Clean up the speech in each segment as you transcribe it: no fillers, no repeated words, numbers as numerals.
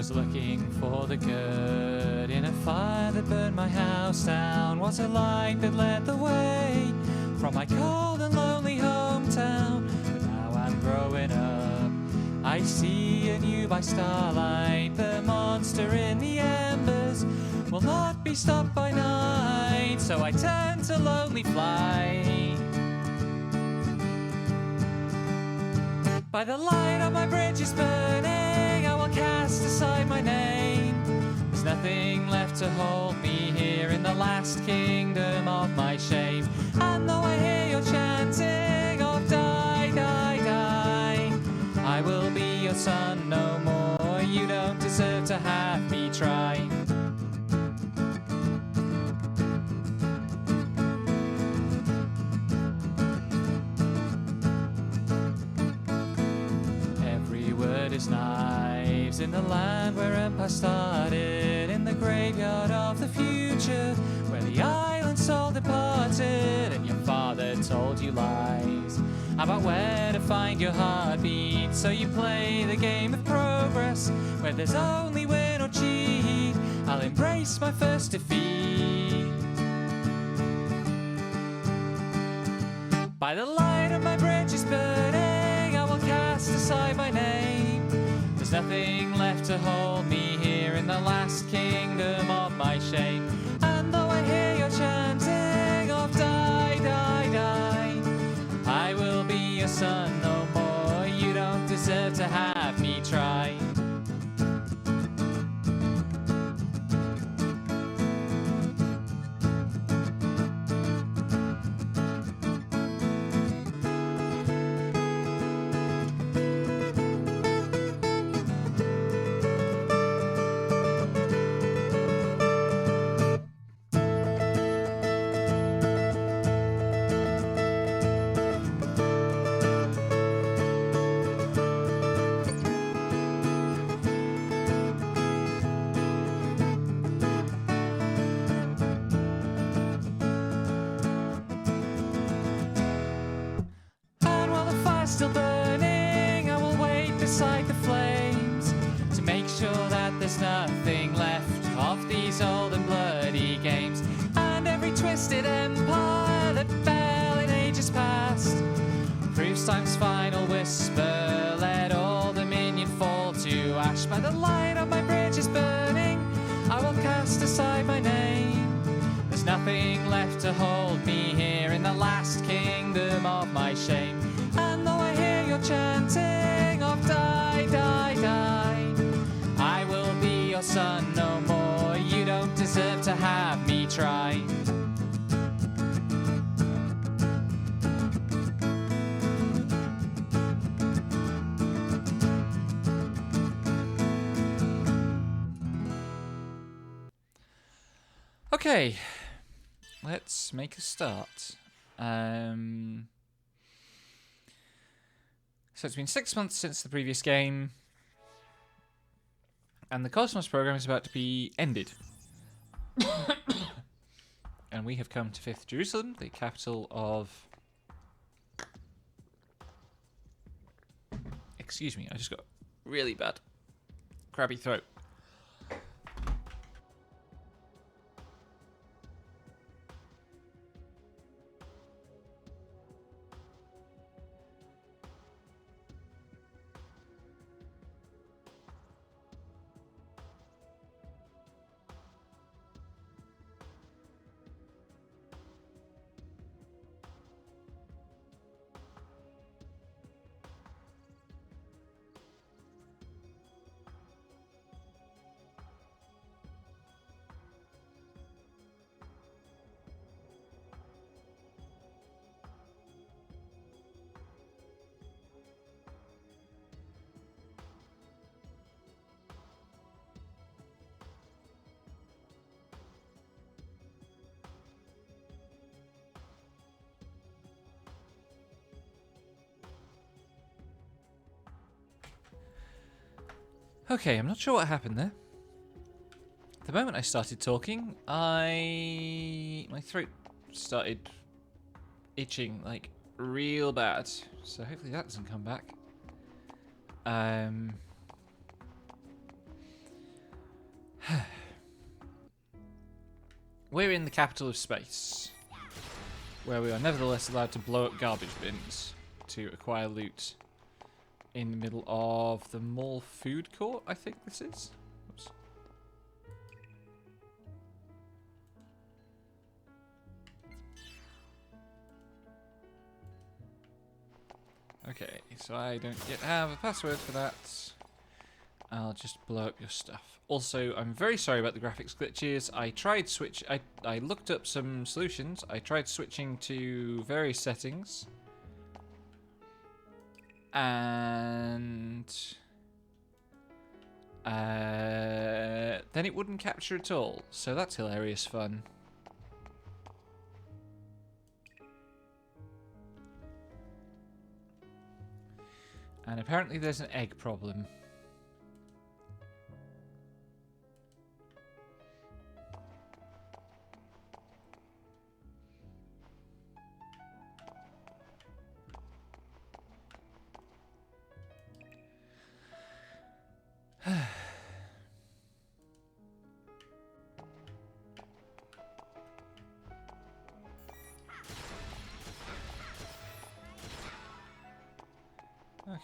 was looking for the good in a fire that burned my house down. Was a light that led the way from my cold and lonely hometown. But now I'm growing up, I see anew by starlight. The monster in the embers will not be stopped by night. So I turn to lonely flight. By the light on my bridge is burning, I will cast aside my name. There's nothing left to hold me here in the last kingdom of my shame. And though I hear your chanting of die, die, die, I will be your son no more. You don't deserve to have me try. Is knives in the land where empire started, in the graveyard of the future where the island soul departed. And your father told you lies about where to find your heartbeat, so you play the game of progress where there's only win or cheat. I'll embrace my first defeat. By the light of my bridge is burning, I will cast aside my name. There's nothing left to hold me here in the last kingdom of my shame. And though I hear your chanting of die, die, die, I will be your son no more. You don't deserve to have me try. Still burning, I will wait beside the flames to make sure that there's nothing left of these old and bloody games. And every twisted empire that fell in ages past proves time's final whisper, let all dominion fall to ash. By the light of my bridge is burning, I will cast aside my name. There's nothing left to hold me here in the last kingdom of my shame. And though I hear your chanting of die, die, die, I will be your son no more. You don't deserve to have me try. Okay, let's make a start. So it's been 6 months since the previous game, and the Cosmos program is about to be ended. And we have come to 5th Jerusalem, the capital of... Excuse me, I just got really bad crabby throat. Okay, I'm not sure what happened there. The moment I started talking, my throat started itching like real bad. So hopefully that doesn't come back. We're in the capital of space, where we are nevertheless allowed to blow up garbage bins to acquire loot in the middle of the mall food court, I think this is. Oops. Okay, so I don't yet have a password for that. I'll just blow up your stuff. Also, I'm very sorry about the graphics glitches. I tried I looked up some solutions. I tried switching to various settings. And then it wouldn't capture at all. So that's hilarious fun. And apparently there's an egg problem.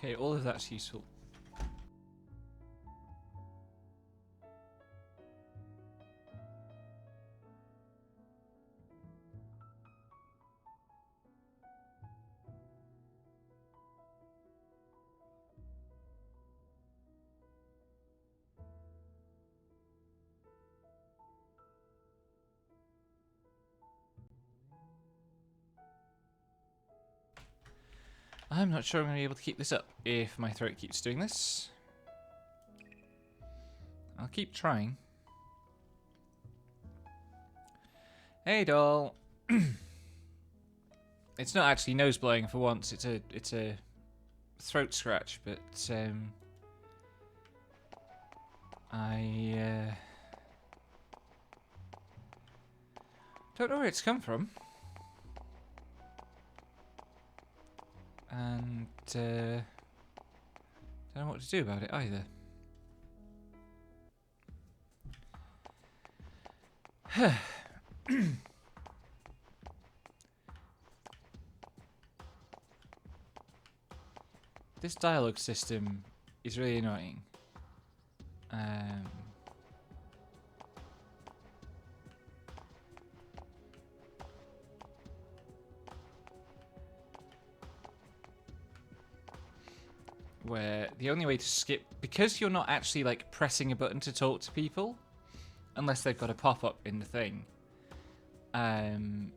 Okay, all of that's useful. I'm not sure I'm going to be able to keep this up if my throat keeps doing this. I'll keep trying. Hey, doll. It's not actually nose blowing for once. It's a throat scratch, but I don't know where it's come from. And don't know what to do about it either. This dialogue system is really annoying. Where the only way to skip, because you're not actually like pressing a button to talk to people, unless they've got a pop-up in the thing, the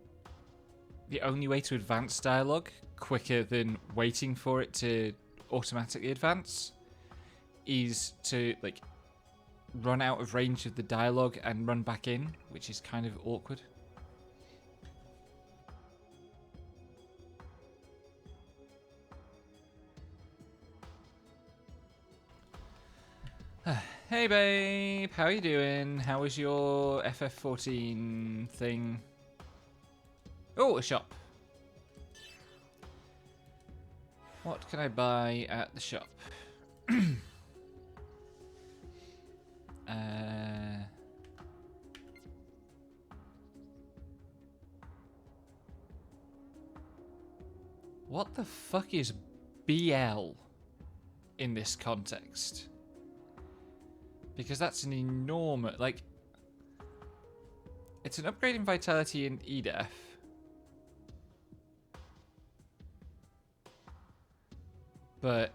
only way to advance dialogue quicker than waiting for it to automatically advance is to like run out of range of the dialogue and run back in, which is kind of awkward. Hey babe, how you doing? How was your FF14 thing? Oh, a shop. What can I buy at the shop? What the fuck is BL in this context? Because that's an enormous, like, it's an upgrade in vitality and EDF. But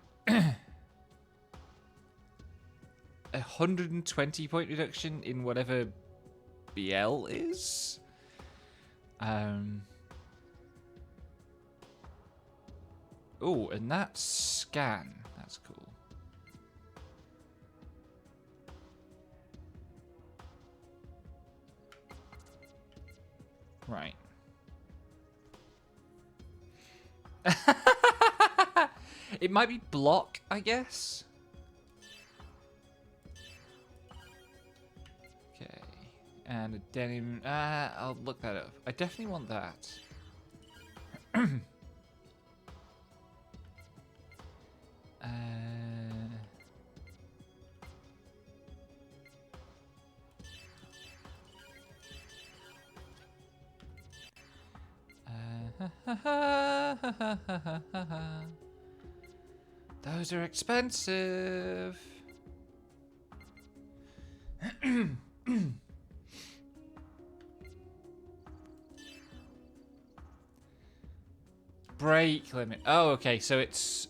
120 point reduction in whatever BL is. Oh, and that's scan. That's cool. Right. It might be block, I guess. Okay. And a denim. I'll look that up. I definitely want that. Those are expensive. Brake limit. Oh, okay. So it's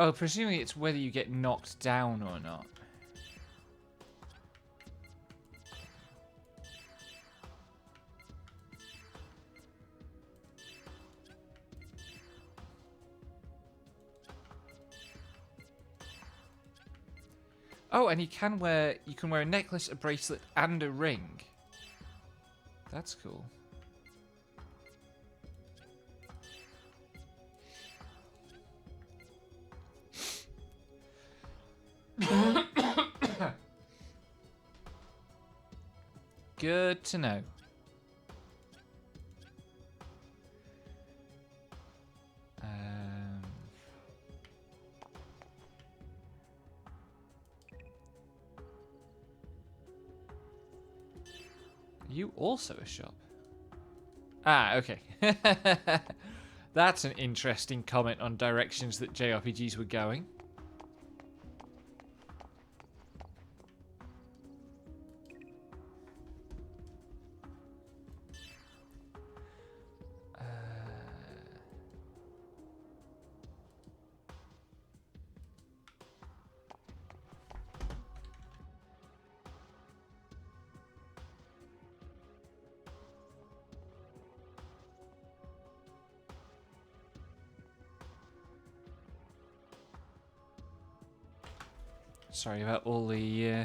oh, presumably it's whether you get knocked down or not. Oh, and you can wear a necklace, a bracelet, and a ring. That's cool. Good to know. You also a shop? Ah, okay. That's an interesting comment on directions that JRPGs were going. Sorry about all the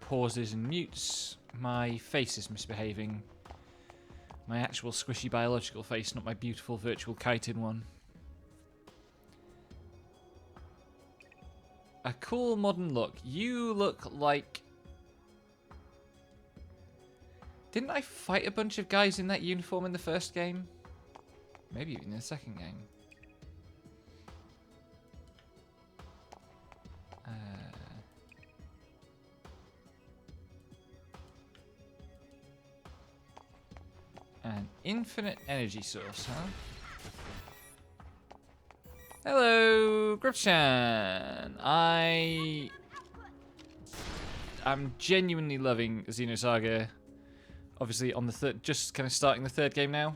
pauses and mutes. My face is misbehaving. My actual squishy biological face, not my beautiful virtual chitin one. A cool modern look. You look like... Didn't I fight a bunch of guys in that uniform in the first game? Maybe even in the second game. An infinite energy source, huh? Hello, Gripchan. I'm genuinely loving Xenosaga. Obviously, on the third, just kind of starting the third game now.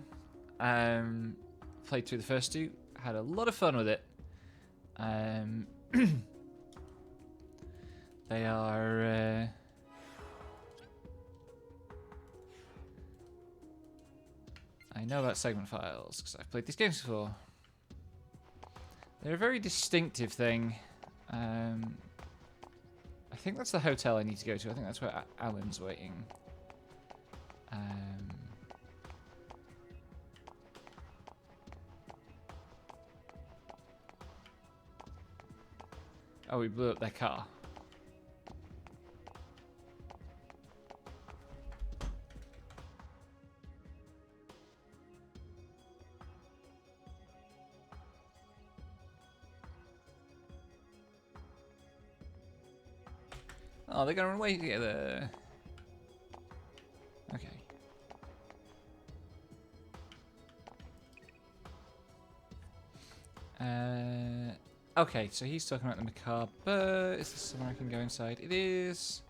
Played through the first two, had a lot of fun with it. They are. I know about segment files because I've played these games before. They're a very distinctive thing. I think that's the hotel I need to go to. I think that's where Alan's waiting. Oh, we blew up their car. Oh, they're gonna run away together. Okay. Okay, so he's talking about the macabre. Is this somewhere I can go inside? It is.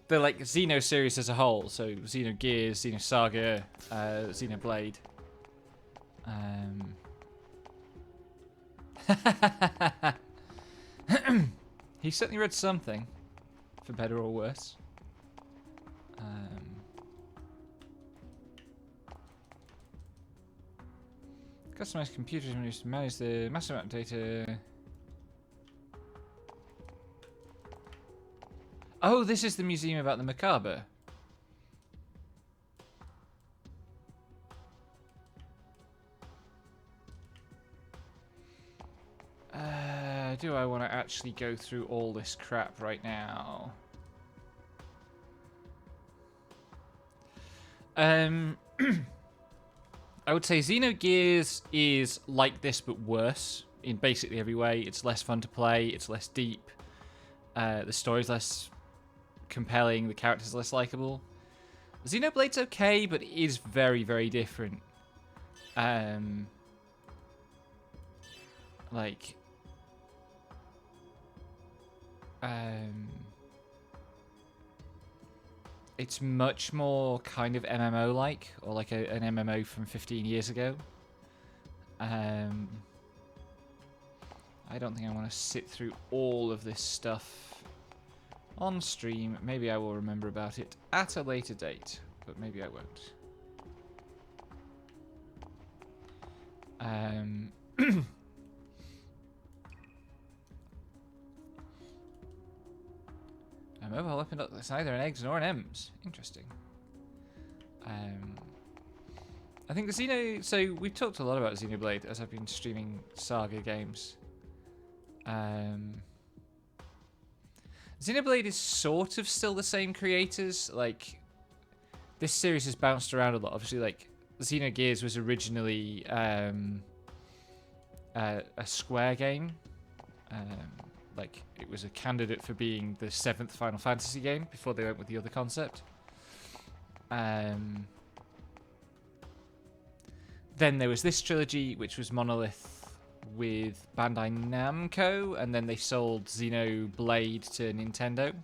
The like Xeno series as a whole, so Xenogears, Xenosaga, Xenoblade. He certainly read something, for better or worse. Customized computers used to manage the massive amount of data. Oh, this is the museum about the macabre. Do I want to actually go through all this crap right now? I would say Xenogears is like this, but worse in basically every way. It's less fun to play. It's less deep. The story's less compelling. The characters less likable. Xenoblade's okay, but it is very, very different. Like, it's much more kind of MMO-like, or like an MMO from 15 years ago. I don't think I want to sit through all of this stuff on stream. Maybe I will remember about it at a later date, but maybe I won't. A mobile weapon that's neither an Eggs nor an M's. Interesting. I think the Xeno... So, we've talked a lot about Xenoblade as I've been streaming Saga games. Xenoblade is sort of still the same creators. Like, this series has bounced around a lot. Obviously, like, Xenogears was originally a Square game. Like, it was a candidate for being the 7th Final Fantasy game before they went with the other concept. Then there was this trilogy, which was Monolith with Bandai Namco, and then they sold Xenoblade to Nintendo.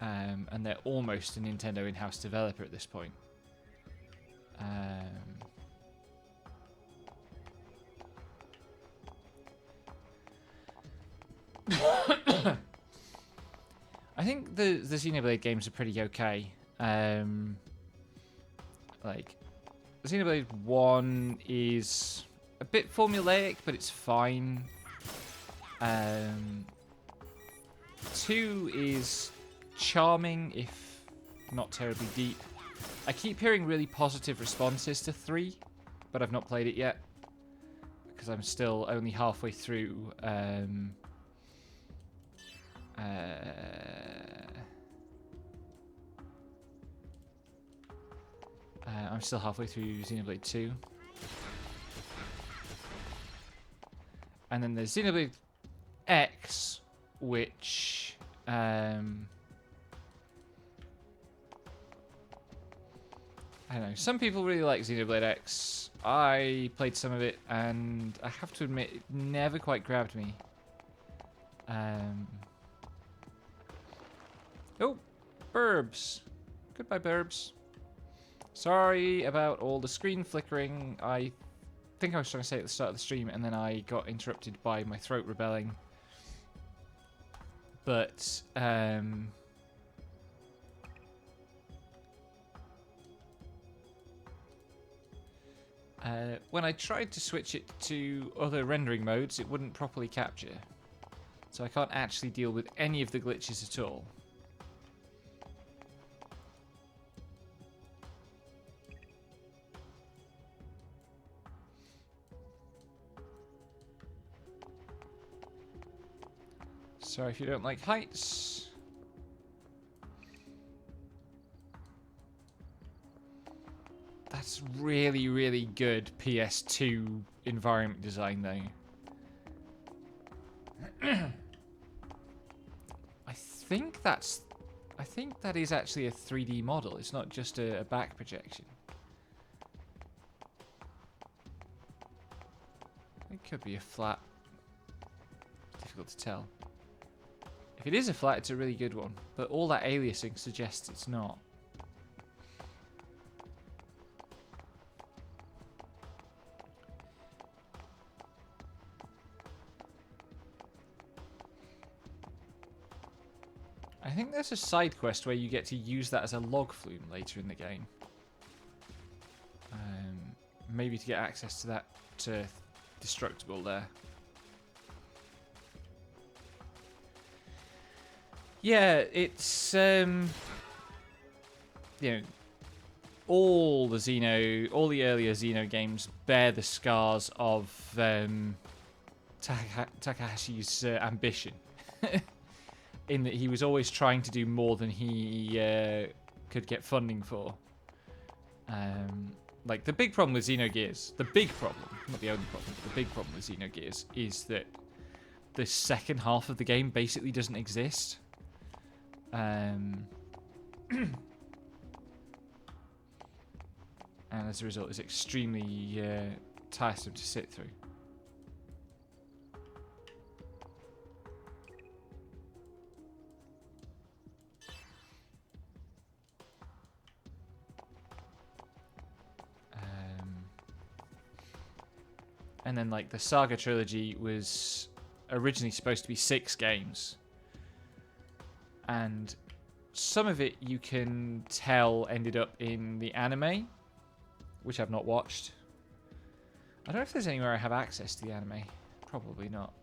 And they're almost a Nintendo in-house developer at this point. I think the Xenoblade games are pretty okay. Like, Xenoblade 1 is a bit formulaic, but it's fine. 2 is charming, if not terribly deep. I keep hearing really positive responses to 3, but I've not played it yet because I'm still only halfway through. I'm still halfway through Xenoblade 2. And then there's Xenoblade X, which... I don't know. Some people really like Xenoblade X. I played some of it, and I have to admit, it never quite grabbed me. Oh, Burbs. Goodbye, Burbs. Sorry about all the screen flickering. I think I was trying to say at the start of the stream, and then I got interrupted by my throat rebelling. But, when I tried to switch it to other rendering modes, it wouldn't properly capture. So I can't actually deal with any of the glitches at all. Sorry if you don't like heights. That's really, really good PS2 environment design, though. I think that is actually a 3D model. It's not just a back projection. It could be a flat. Difficult to tell. If it is a flat, it's a really good one. But all that aliasing suggests it's not. I think there's a side quest where you get to use that as a log flume later in the game. Maybe to get access to that destructible there. Yeah, it's you know, all the earlier Xeno games bear the scars of Takahashi's ambition, in that he was always trying to do more than he could get funding for. Like, the big problem with Xenogears, the big problem, not the only problem, the big problem with Xenogears is that the second half of the game basically doesn't exist. And as a result, it's extremely tiresome to sit through. And then, like, the Saga Trilogy was originally supposed to be 6 games. And some of it, you can tell, ended up in the anime, which I've not watched. I don't know if there's anywhere I have access to the anime. Probably not.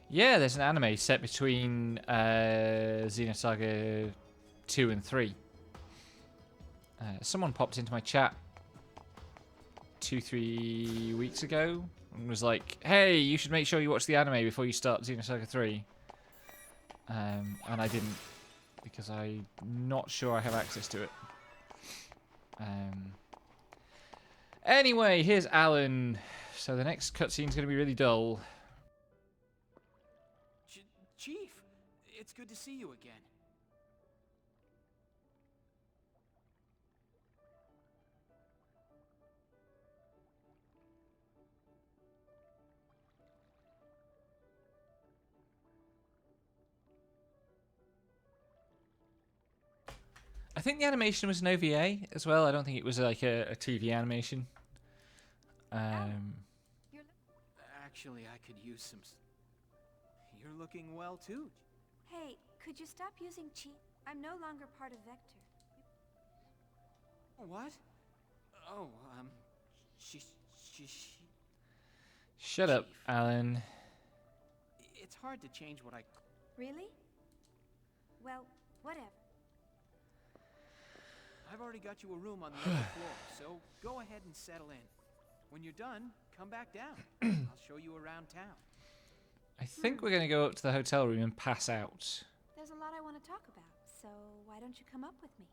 Yeah, there's an anime set between Xenosaga 2 and 3. Someone popped into my chat 2-3 weeks ago and was like, hey, you should make sure you watch the anime before you start Xenosaga 3. And I didn't, because I'm not sure I have access to it. Anyway, here's Alan. So the next cutscene's going to be really dull. Chief, it's good to see you again. I think the animation was an OVA as well. I don't think it was like a TV animation. Actually, I could use some... You're looking well, too. Hey, could you stop using cheat? I'm no longer part of Vector. What? Oh, Shut up, Alan. It's hard to change what I... Really? Well, whatever. I've already got you a room on the other floor, so go ahead and settle in. When you're done, come back down. I'll show you around town. I think we're going to go up to the hotel room and pass out. There's a lot I want to talk about, so why don't you come up with me?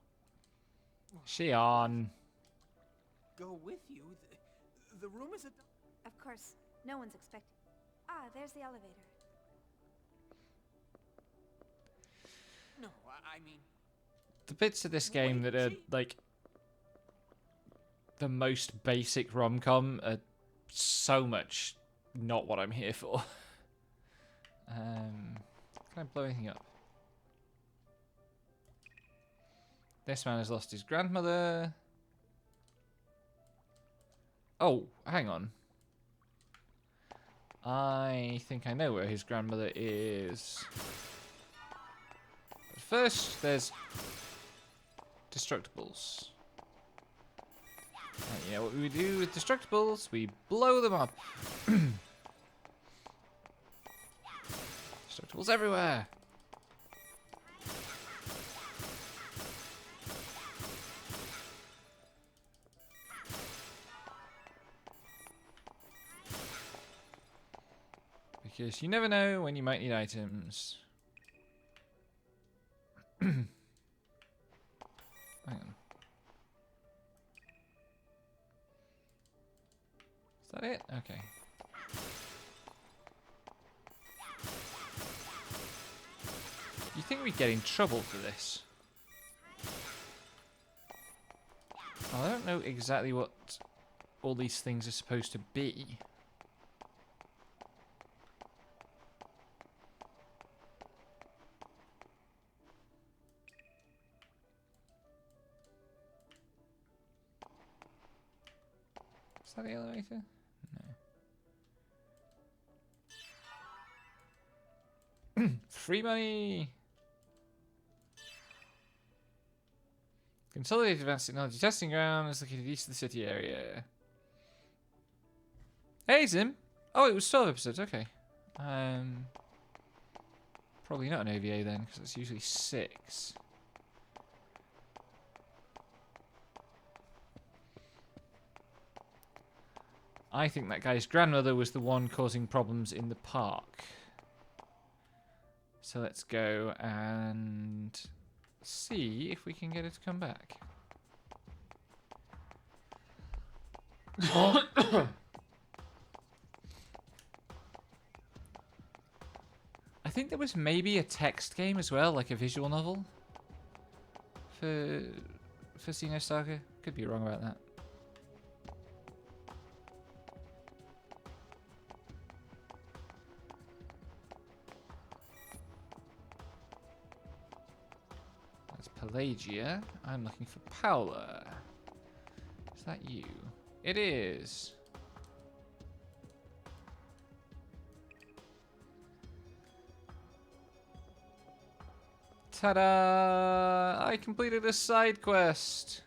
She on. Go with you? The room is at... Of course, no one's expecting. Ah, there's the elevator. No, I mean... The bits of this game that are, like, the most basic rom-com are so much not what I'm here for. Can I blow anything up? This man has lost his grandmother. Oh, hang on. I think I know where his grandmother is. But first, there's Destructibles. And you know what we do with Destructibles? We blow them up. Destructibles everywhere. Because you never know when you might need items. Hang on. Is that it? Okay. You think we'd get in trouble for this? I don't know exactly what all these things are supposed to be. Is that the elevator? No. Free money! Consolidated Advanced Technology Testing Ground is located east of the city area. Hey, Zim! Oh, it was 12 episodes, okay. Probably not an OVA then, because it's usually 6. I think that guy's grandmother was the one causing problems in the park. So let's go and see if we can get her to come back. I think there was maybe a text game as well, like a visual novel for Xenosaga. Could be wrong about that. That's Pelagia. I'm looking for Paula. Is that you? It is. Ta-da! I completed a side quest.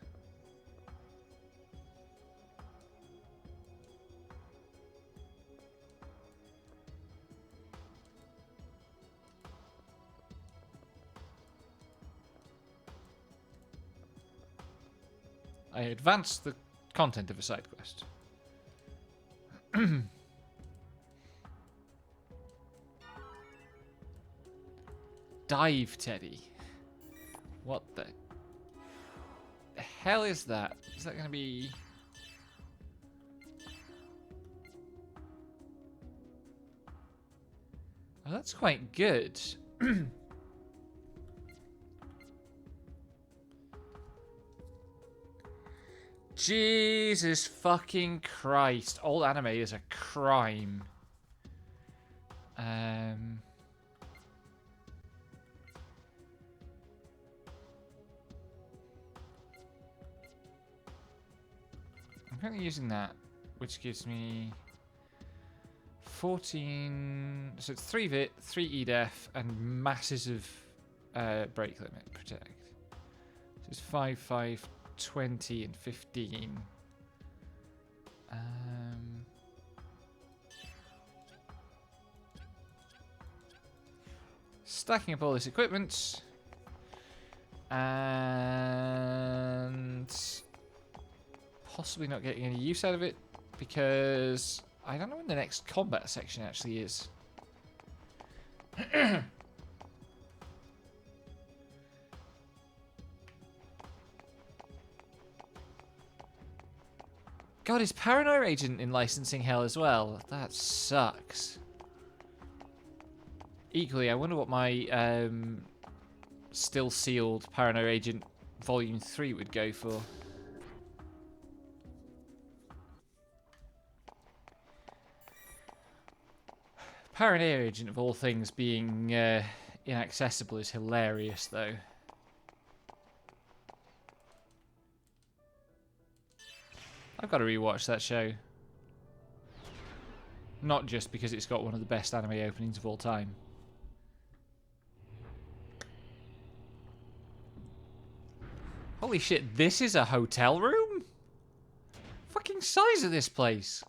I advanced the content of a side quest. Dive Teddy. What the hell is that? Is that going to be... Oh, that's quite good. Jesus fucking Christ. Old anime is a crime. I'm currently using that, which gives me 14. So it's 3 VIT, 3 EDF, and masses of break limit protect. So it's 5, 5, 20, and 15. Stacking up all this equipment. And possibly not getting any use out of it because I don't know when the next combat section actually is. God, is Paranoia Agent in licensing hell as well? That sucks. Equally, I wonder what my still sealed Paranoia Agent Volume 3 would go for. Paranoia Agent, of all things, being inaccessible is hilarious, though. I've got to rewatch that show. Not just because it's got one of the best anime openings of all time. Holy shit, this is a hotel room? Fucking size of this place.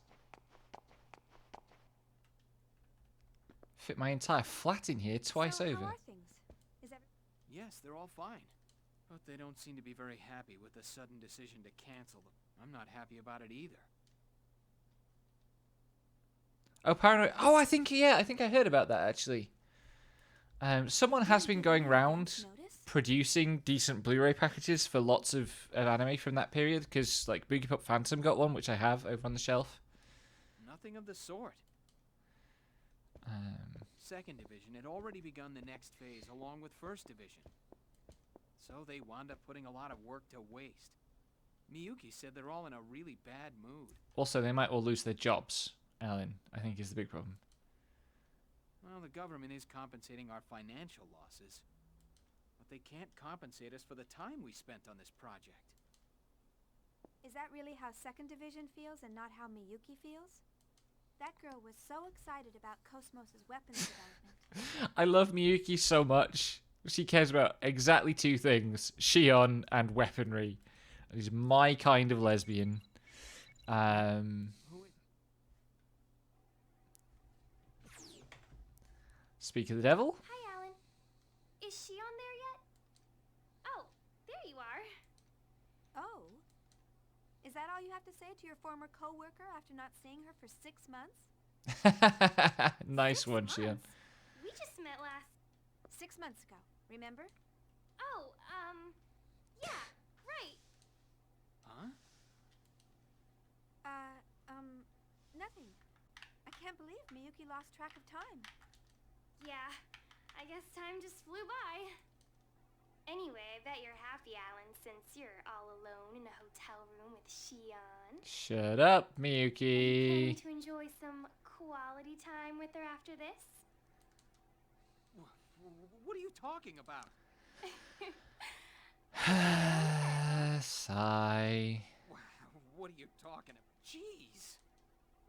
Fit my entire flat in here twice over. How are things? Is every Yes, they're all fine. But they don't seem to be very happy with the sudden decision to cancel them. I'm not happy about it either. Oh, Paranoid. Oh, I think I heard about that actually. Someone has been going round producing decent Blu-ray packages for lots of anime from that period, because like Boogie Pop Phantom got one, which I have over on the shelf. Nothing of the sort. Second Division had already begun the next phase along with First Division. So they wound up putting a lot of work to waste. Miyuki said they're all in a really bad mood. Also, they might all lose their jobs, Alan, I think is the big problem. Well, the government is compensating our financial losses. But they can't compensate us for the time we spent on this project. Is that really how Second Division feels and not how Miyuki feels? That girl was so excited about Cosmos' weapons development. I love Miyuki so much. She cares about exactly 2 things: Shion and weaponry. She's my kind of lesbian. Speak of the devil. Hi, Alan. Is she on there yet? Oh, there you are. Oh. Is that all you have to say to your former co-worker after not seeing her for 6 months? Nice 6 one, Shion. months? We just met last. 6 months ago, remember? Oh, yeah, right. Huh? Nothing. I can't believe Miyuki lost track of time. Yeah, I guess time just flew by. Anyway, I bet you're happy, Alan, since you're all alone in a hotel room with Shion. Shut up, Are you Miyuki. planning to enjoy some quality time with her after this? What are you talking about? Sigh. What are you talking about? Jeez.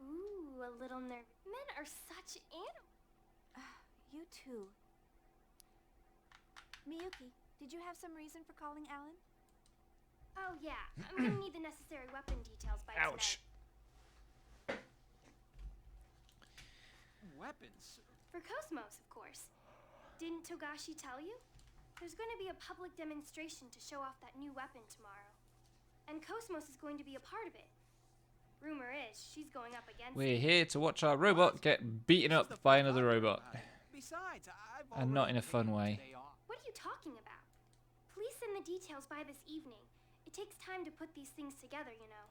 Ooh, a little nervous. Men are such animals. You too. Miyuki, did you have some reason for calling Alan? Oh yeah, I'm gonna need the necessary weapon details by Ouch. tonight. Weapons? For Cosmos, of course. Didn't Togashi tell you? There's going to be a public demonstration to show off that new weapon tomorrow. And Cosmos is going to be a part of it. Rumor is she's going up against We're it. here to watch our robot get beaten This is the up by first another I've heard robot. about it. Besides, I've And not already in a fun taken way. today off. What are you talking about? Please send the details by this evening. It takes time to put these things together, you know.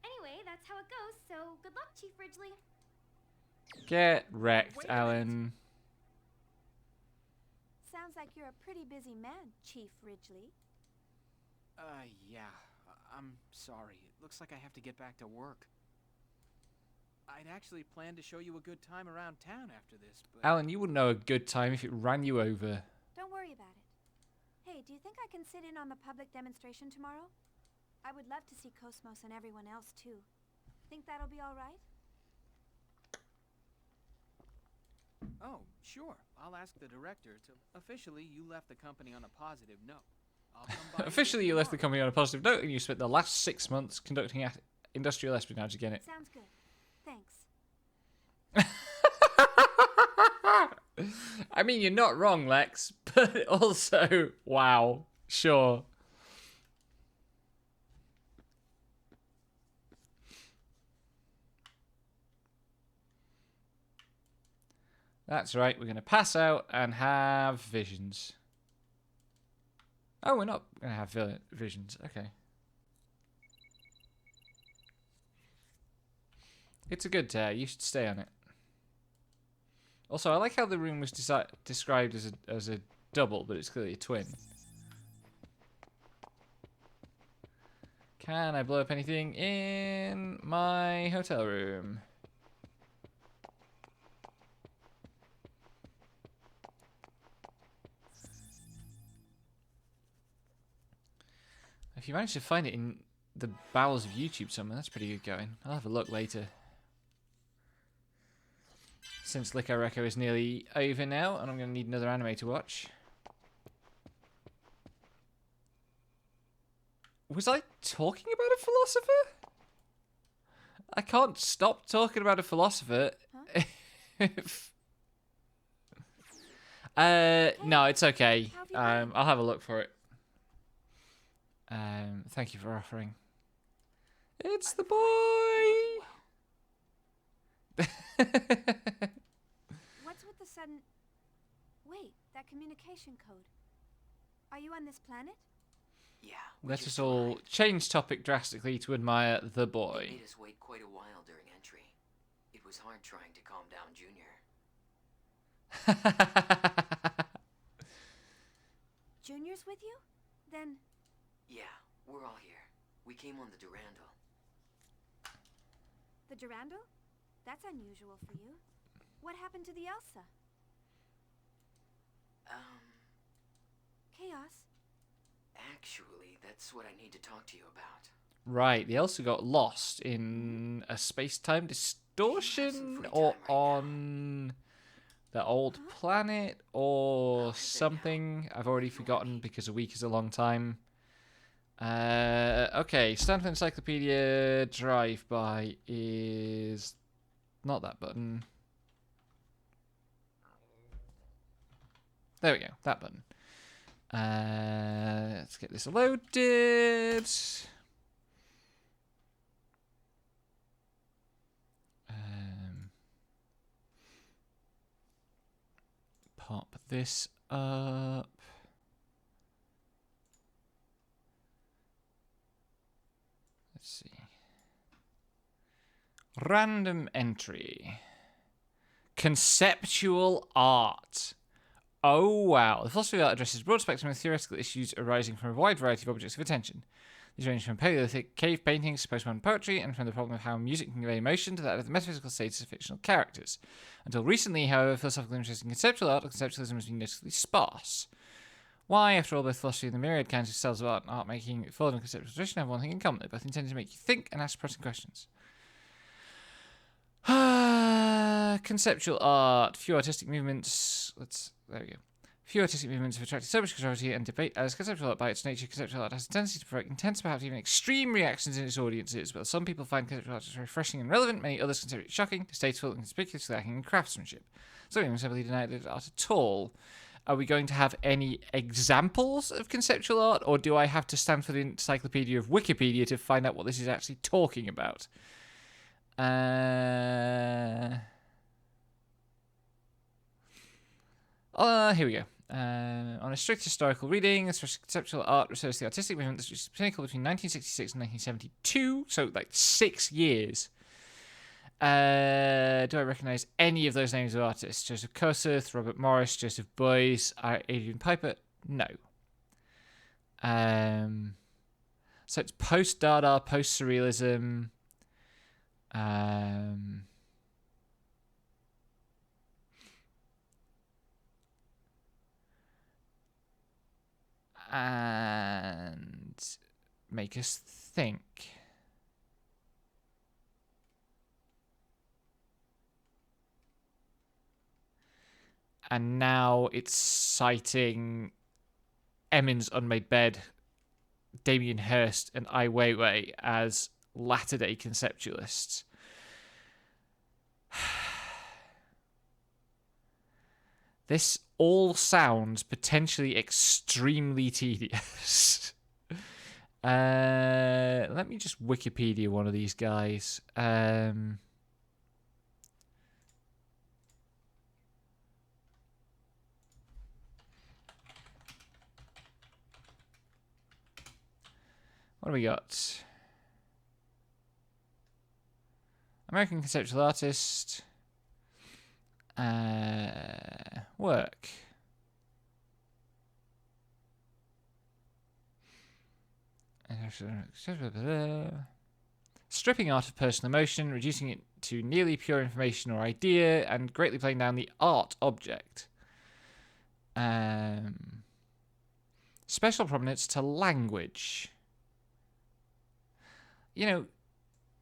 Anyway, that's how it goes, so good luck, Chief Ridgely. Get wrecked, Wait a minute. Alan. Sounds like you're a pretty busy man, Chief Ridgely. Yeah. I'm sorry. It looks like I have to get back to work. I'd actually planned to show you a good time around town after this, but... Alan, you wouldn't know a good time if it ran you over. Don't worry about it. Hey, do you think I can sit in on the public demonstration tomorrow? I would love to see Cosmos and everyone else, too. Think that'll be all right? Oh, sure. I'll ask the director to... Officially, you left the company on a positive note. I'll come by Officially, you left the tomorrow. company on a positive note, and you spent the last 6 months conducting industrial espionage again. Sounds good. Thanks. I mean, you're not wrong, Lex, but also, wow, sure. That's right, we're going to pass out and have visions. Oh, we're not going to have visions. Okay. It's a good tear. You should stay on it. Also, I like how the room was described as a double, but it's clearly a twin. Can I blow up anything in my hotel room? If you manage to find it in the bowels of YouTube somewhere, that's pretty good going. I'll have a look later. Since Lico Reco is nearly over now, and I'm going to need another anime to watch. Was I talking about a philosopher? I can't stop talking about a philosopher. No, it's okay. How have you been? I'll have a look for it. Thank you for offering. It's the boy! What's with the sudden... Wait, that communication code. Are you on this planet? Yeah. Let us all change topic drastically to admire the It boy. made us wait quite a while during entry. It was hard trying to calm down Junior. Junior's with you? Then... Yeah, we're all here. We came on the Durandal. the Durandal? That's unusual for you. What happened to the Elsa? Chaos? Actually, that's what I need to talk to you about. Right, the Elsa got lost in a space-time distortion free or time right now. on the old planet or something. I've already forgotten because a week is a long time. Okay, Stanford Encyclopedia Drive-By is not that button. There we go, that button. Let's get this loaded. this up. Let's see. Random entry. Conceptual art. Oh wow. The philosophy of art addresses a broad spectrum of theoretical issues arising from a wide variety of objects of attention. These range from Paleolithic cave paintings to postmodern poetry, and from the problem of how music can convey emotion to that of the metaphysical status of fictional characters. Until recently, however, philosophical interest in conceptual art or conceptualism has been noticeably sparse. Why, after all, both philosophy and the myriad kinds of styles of art and art making fall in conceptual tradition have one thing in common. They're both intended to make you think and ask pressing questions. Conceptual art. Few artistic movements. There we go. Few artistic movements have attracted so much controversy and debate as conceptual art by its nature. Conceptual art has a tendency to provoke intense, perhaps even extreme reactions in its audiences. But some people find conceptual art refreshing and relevant. Many others consider it shocking, distasteful, and conspicuously lacking in craftsmanship. Some even simply deny that art at all. Are we going to have any examples of conceptual art, or do I have to stand for the encyclopedia of Wikipedia to find out what this is actually talking about? Here we go. On a strict historical reading, conceptual art refers to the artistic movement that reached its pinnacle between 1966 and 1972, so like 6 years. Do I recognise any of those names of artists? Joseph Kossuth, Robert Morris, Joseph Beuys, Adrian Piper? No. So it's post-Dada, post-surrealism. And make us think. And now it's citing Emin's Unmade Bed, Damien Hirst, and Ai Weiwei as latter-day conceptualists. This all sounds potentially extremely tedious. Let me just Wikipedia one of these guys. What do we got? American conceptual artist. Work. Stripping art of personal emotion, reducing it to nearly pure information or idea, and greatly playing down the art object. Special prominence to language. You know,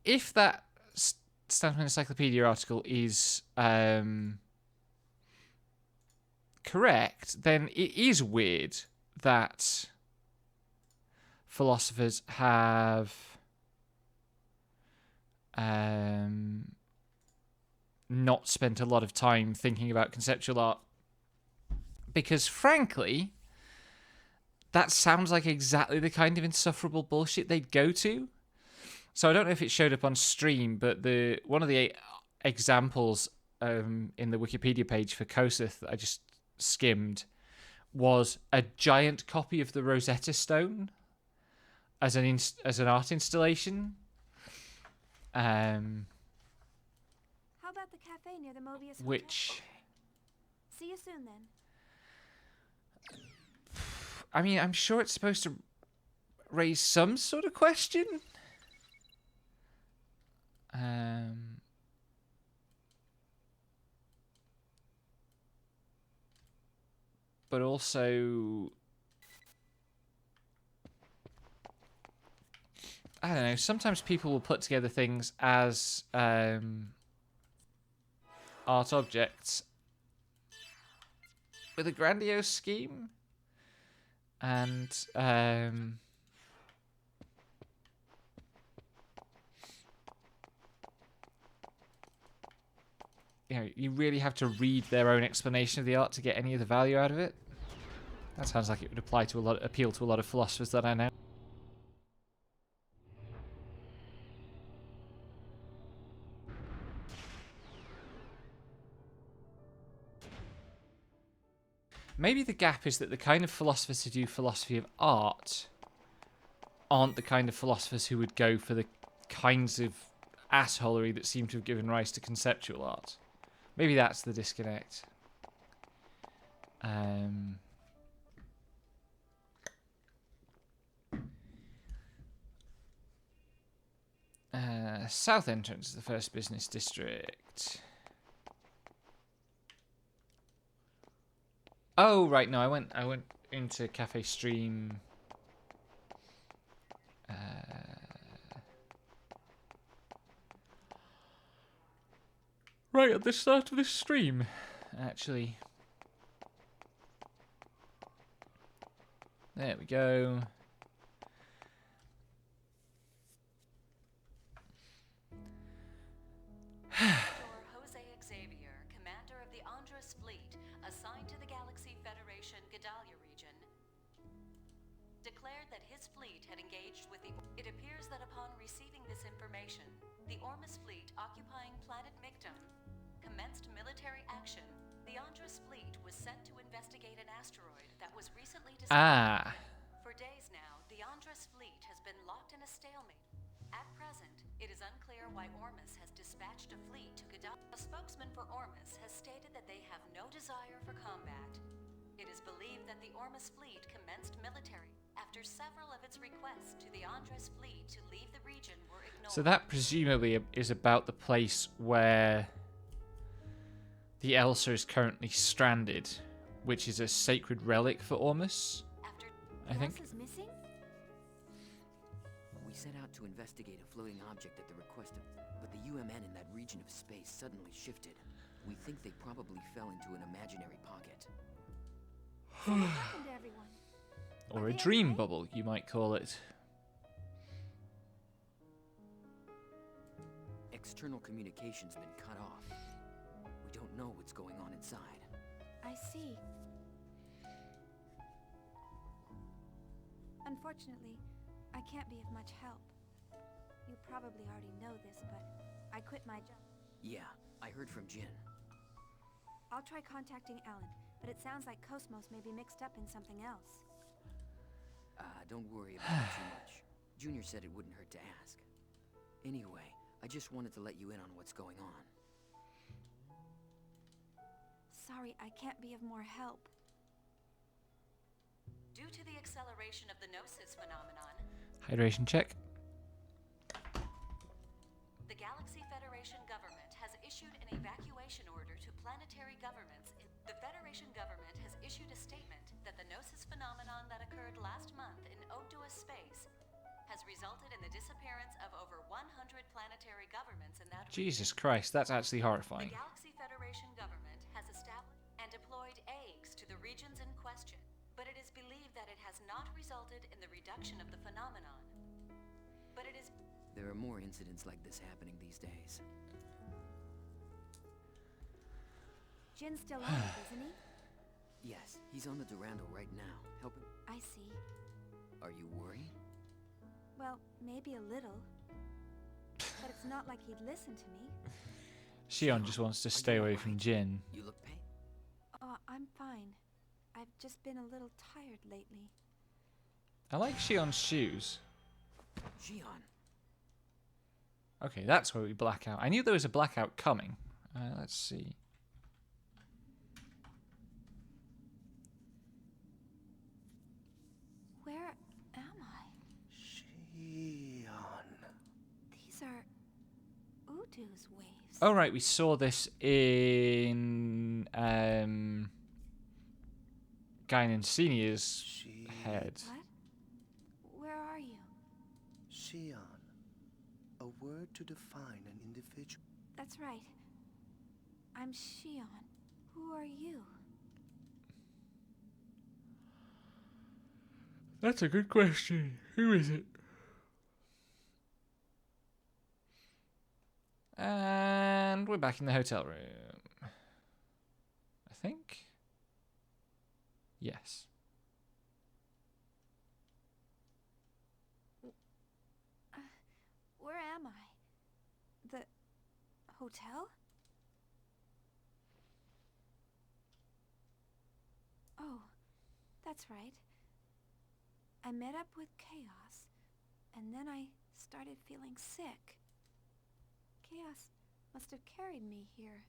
if that Stanford Encyclopedia article is correct, then it is weird that philosophers have not spent a lot of time thinking about conceptual art, because frankly, that sounds like exactly the kind of insufferable bullshit they'd go to. So I don't know if it showed up on stream, but one of the examples in the Wikipedia page for Kossuth that I just skimmed was a giant copy of the Rosetta Stone as an art installation. How about the cafe near the Mobius Hotel? Which, See you soon then. I mean, I'm sure it's supposed to raise some sort of question. But also, I don't know, sometimes people will put together things as art objects with a grandiose scheme, and you know, you really have to read their own explanation of the art to get any of the value out of it. That sounds like it would appeal to a lot of philosophers that I know. Maybe the gap is that the kind of philosophers who do philosophy of art aren't the kind of philosophers who would go for the kinds of assholery that seem to have given rise to conceptual art. Maybe that's the disconnect. South entrance is the first business district. Oh right, no, I went into Cafe Stream. Right at the start of this stream, actually. There we go. Jose Xavier, commander of the Ormus Fleet, assigned to the Galaxy Federation Gedalia region, declared that his fleet had engaged with the... It appears that upon receiving this information, the Ormus Fleet occupying planet Mictum commenced military action. The Ormus Fleet was sent to investigate an asteroid that was recently discovered. For days now, the Ormus Fleet has been locked in a stalemate. At present, it is unclear why Ormus has dispatched a fleet to Gedalia. A spokesman for Ormus has stated that they have no desire for combat. It is believed that the Ormus Fleet commenced military after several of its requests to the Ormus Fleet to leave the region were ignored. So that presumably is about the place where the Elsa is currently stranded, which is a sacred relic for Ormus, I think. Elsa's missing? We set out to investigate a floating object at the request of... But the UMN in that region of space suddenly shifted. We think they probably fell into an imaginary pocket. What happened to everyone? Or Are a they dream okay? bubble, you might call it. External communication's been cut off. We don't know what's going on inside. I see. Unfortunately, I can't be of much help. You probably already know this, but I quit my job. Yeah, I heard from Jin. I'll try contacting Alan, but it sounds like Cosmos may be mixed up in something else. Don't worry about it too much. Junior said it wouldn't hurt to ask. Anyway, I just wanted to let you in on what's going on. Sorry, I can't be of more help. Due to the acceleration of the Gnosis phenomenon, Hydration check. the Galaxy Federation government has issued an evacuation order to planetary governments. The Federation government has issued a statement that the Gnosis phenomenon that occurred last month in Ogdoa space has resulted in the disappearance of over 100 planetary governments in that region. Jesus Christ, that's actually The horrifying. Galaxy Federation government has established and deployed eggs to the regions in question, but it is believed that it has not resulted in the reduction of the phenomenon. But it is... There are more incidents like this happening these days. Jin's still on it, isn't he? Yes, he's on the Durando right now, helping... I see. Are you worried? Well, maybe a little. But it's not like he'd listen to me. Shion just wants to stay away from Jin. You look pain. Oh, I'm fine. I've just been a little tired lately. I like Shion's shoes. Shion, Okay, that's where we black out. I knew there was a blackout coming. Let's see. Where am I? Shion. These are Udu's waves. Oh right, we saw this in Guinan Senior's head. What? Where are you? Shion. A word to define an individual. That's right. I'm Shion. Who are you? That's a good question. Who is it? And we're back in the hotel room. I think. Yes. Where am I? The hotel? Oh. That's right. I met up with Chaos, and then I started feeling sick. Chaos must have carried me here.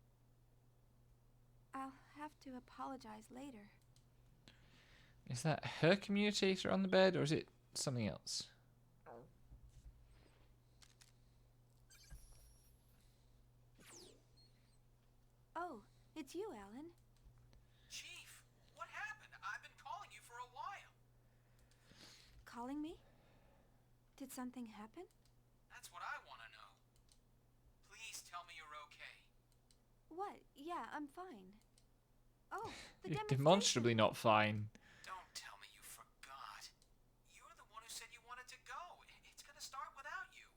I'll have to apologize later. Is that her communicator on the bed, or is it something else? Oh, it's you, Alan. Chief, what happened? I've been calling you for a while. Calling me? Did something happen? That's what I want to know. Please tell me you're okay. What? Yeah, I'm fine. Oh, the You're demonstration. demonstrably not fine. Don't tell me you forgot. You're the one who said you wanted to go. It's gonna start without you.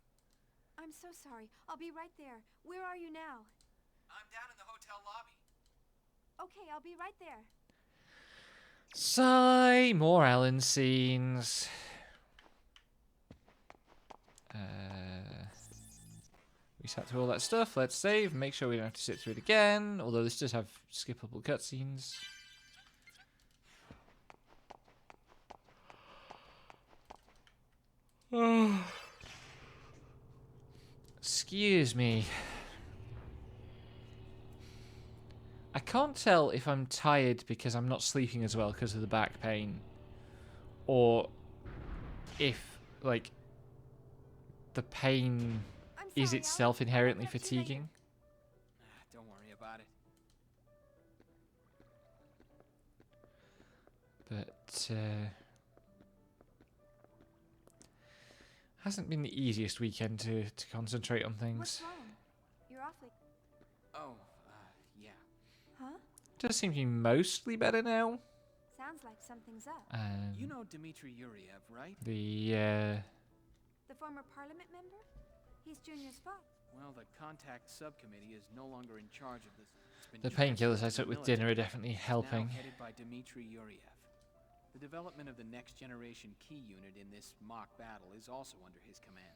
I'm so sorry. I'll be right there. Where are you now? I'm down in the hotel lobby. Okay, I'll be right there. Sigh, more Alan scenes. We sat through all that stuff. Let's save. Make sure we don't have to sit through it again. Although this does have skippable cutscenes. Excuse me. I can't tell if I'm tired because I'm not sleeping as well because of the back pain, or if, like, the pain I'm is sorry, itself Alan. I'll inherently look up to you later. fatiguing. Don't worry about it. But, hasn't been the easiest weekend to concentrate on What's things. wrong? You're awfully... Oh, yeah. Huh? Does seem to be mostly better now. Sounds like something's up. You know Dmitry Yuriev, right? The The former parliament member? He's Junior's father. Well, the contact subcommittee is no longer in charge of this. It's been the transferred painkillers I to the took with dinner are military. definitely It's helping. now headed by Dmitry Yuriev. The development of the next generation key unit in this mock battle is also under his command.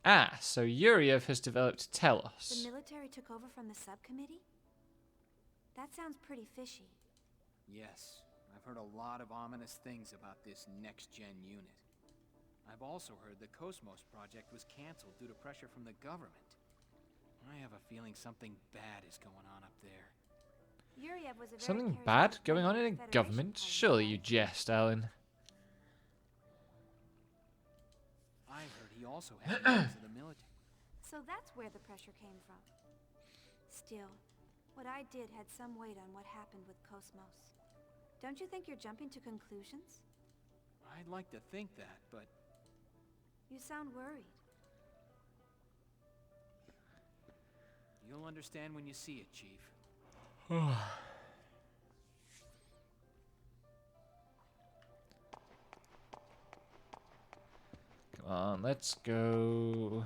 Ah, so Yuriev has developed The Telos. military took over from the subcommittee? That sounds pretty fishy. Yes, I've heard a lot of ominous things about this next-gen unit. I've also heard the Cosmos project was canceled due to pressure from the government. I have a feeling something bad is going on up there. Yuriev was a very Something charismatic bad going member on of in the a Federation government? Party, Surely you right? jest, Alan. I heard he also had members of the military. So that's where the pressure came from. Still, what I did had some weight on what happened with Cosmos. Don't you think you're jumping to conclusions? I'd like to think that, but You sound worried. you'll understand when you see it, Chief. Come on, let's go.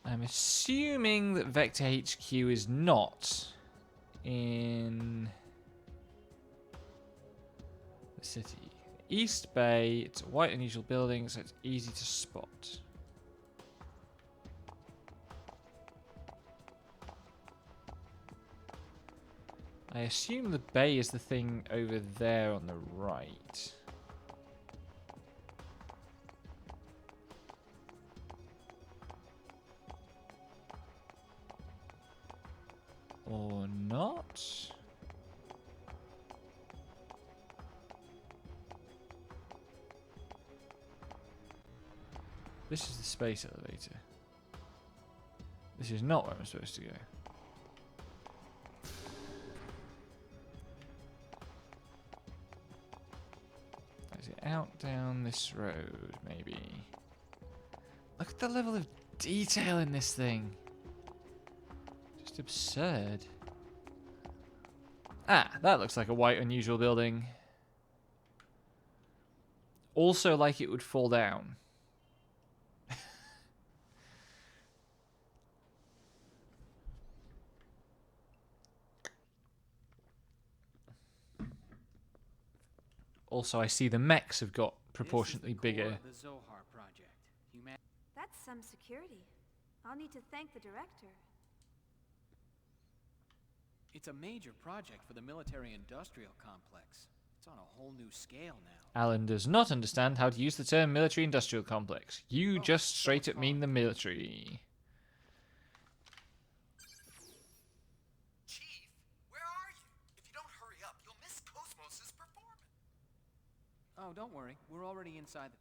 I'm assuming that Vector HQ is not in the city. East Bay, it's a white unusual building, so it's easy to spot. I assume the bay is the thing over there on the right. Or not? This is the space elevator. This is not where I'm supposed to go. Is it out down this road, maybe? Look at the level of detail in this thing. Just absurd. Ah, that looks like a white unusual building. Also like it would fall down. Also, I see the mechs have got proportionately This is the core bigger. of the Zohar project. That's some security. I'll need to thank the director. It's a major project for the military-industrial complex. It's on a whole new scale now. Alan does not understand how to use the term military-industrial complex. You Oh, just straight someone's up mean calling. the military. Chief, where are you? If you don't hurry up, you'll miss Cosmos' performance. Oh, don't worry. We're already inside the...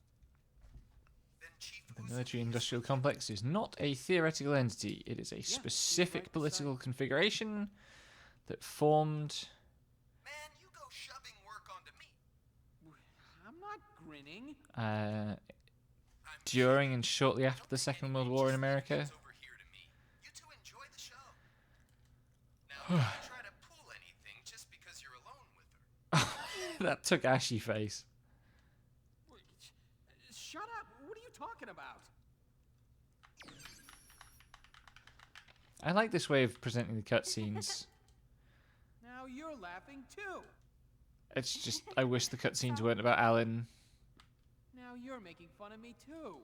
Then Chief The Uzi military-industrial complex is not a theoretical entity. It is a specific right political beside- configuration that formed... Man, you go shoving work onto me. I'm not grinning. Uh, I'm during and shortly I after don't the think Second anybody World War in just America. leaves over here to me. You two enjoy the show. Now, don't try to pull anything just because you're alone with her. That took ashy face. Shut up! What are you talking about? I like this way of presenting the cutscenes. Now you're laughing too. It's just, I wish the cutscenes weren't about Alan. Now you're making fun of me too.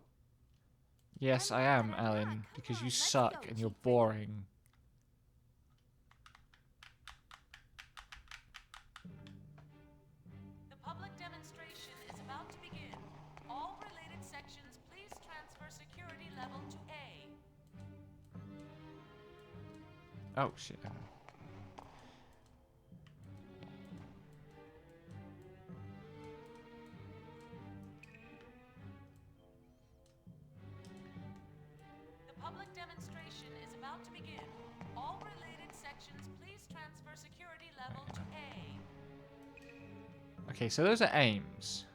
Yes, I am, Alan, because you suck and you're boring. The public demonstration is about to begin. All related sections, please transfer security level to A. Oh, shit. The public demonstration is about to begin. All related sections, please transfer security level to A. Okay, so those are aims.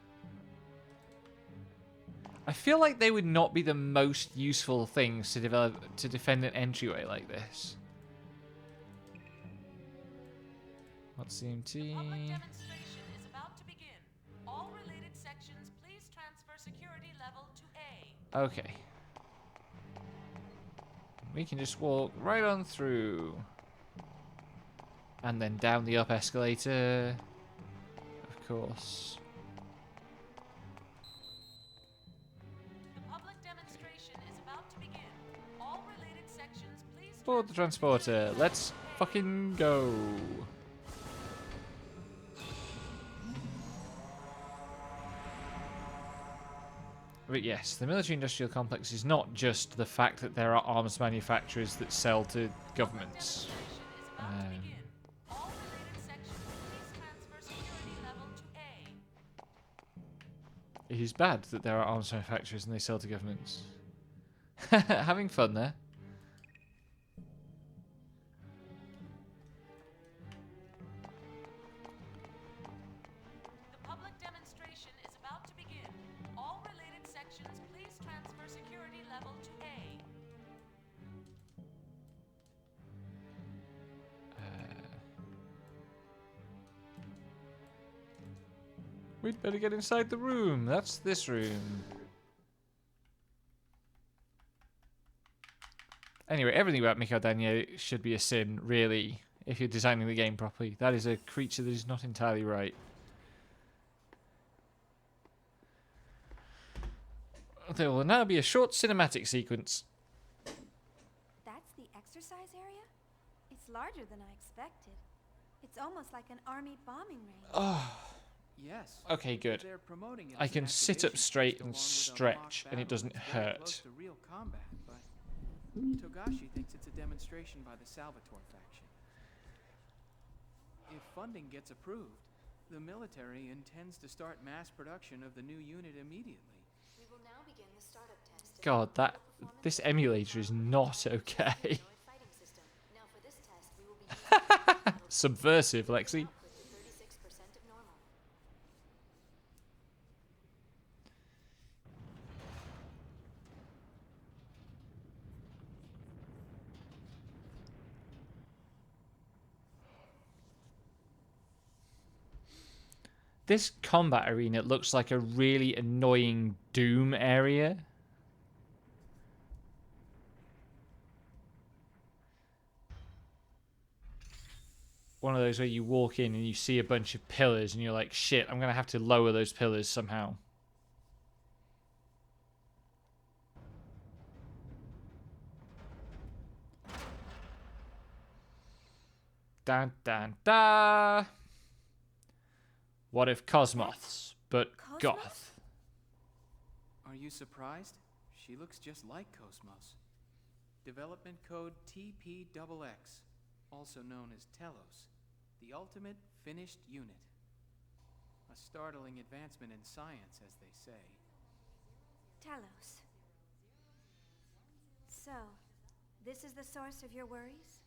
I feel like they would not be the most useful things to develop to defend an entryway like this. What's The public CMT? demonstration is about to begin. All related sections, please transfer security level to A. Okay. We can just walk right on through. And then down the up escalator. Of course. The public demonstration is about to begin. All related sections, please Board the transporter. Let's fucking go. But yes, the military-industrial complex is not just the fact that there are arms manufacturers that sell to governments. All related sections, please transfer security level to A. It is bad that there are arms manufacturers and they sell to governments. Having fun there. The public demonstration is about to begin. All related sections, please transfer security level to A. We'd better get inside the room. That's this room. Anyway, everything about Mikhail Daniel should be a sin, really, if you're designing the game properly. That is a creature that is not entirely right. There will now be a short cinematic sequence. That's the exercise area? It's larger than I expected. It's almost like an army bombing range. Oh, Yes. okay, good. They're promoting it I as an can sit up activation straight test and along with a stretch, mock and it battle doesn't that's very hurt. close to real combat, but Togashi thinks it's a demonstration by the Salvatore faction. If funding gets approved, the military intends to start mass production of the new unit immediately. We will now begin the startup test. God, this emulator is not okay. Fighting system. Now for this test, we will be using Subversive, Lexi. output to 36% of normal. This combat arena looks like a really annoying Doom area. one of those where you walk in and you see a bunch of pillars and you're like, shit, I'm going to have to lower those pillars somehow. Dun dun da. What if Cosmoths, but Cosmos? goth? Are you surprised? She looks just like Cosmos. Development code TPXX, also known as Telos, the ultimate finished unit. A startling advancement in science, as they say. Telos. So, this is the source of your worries?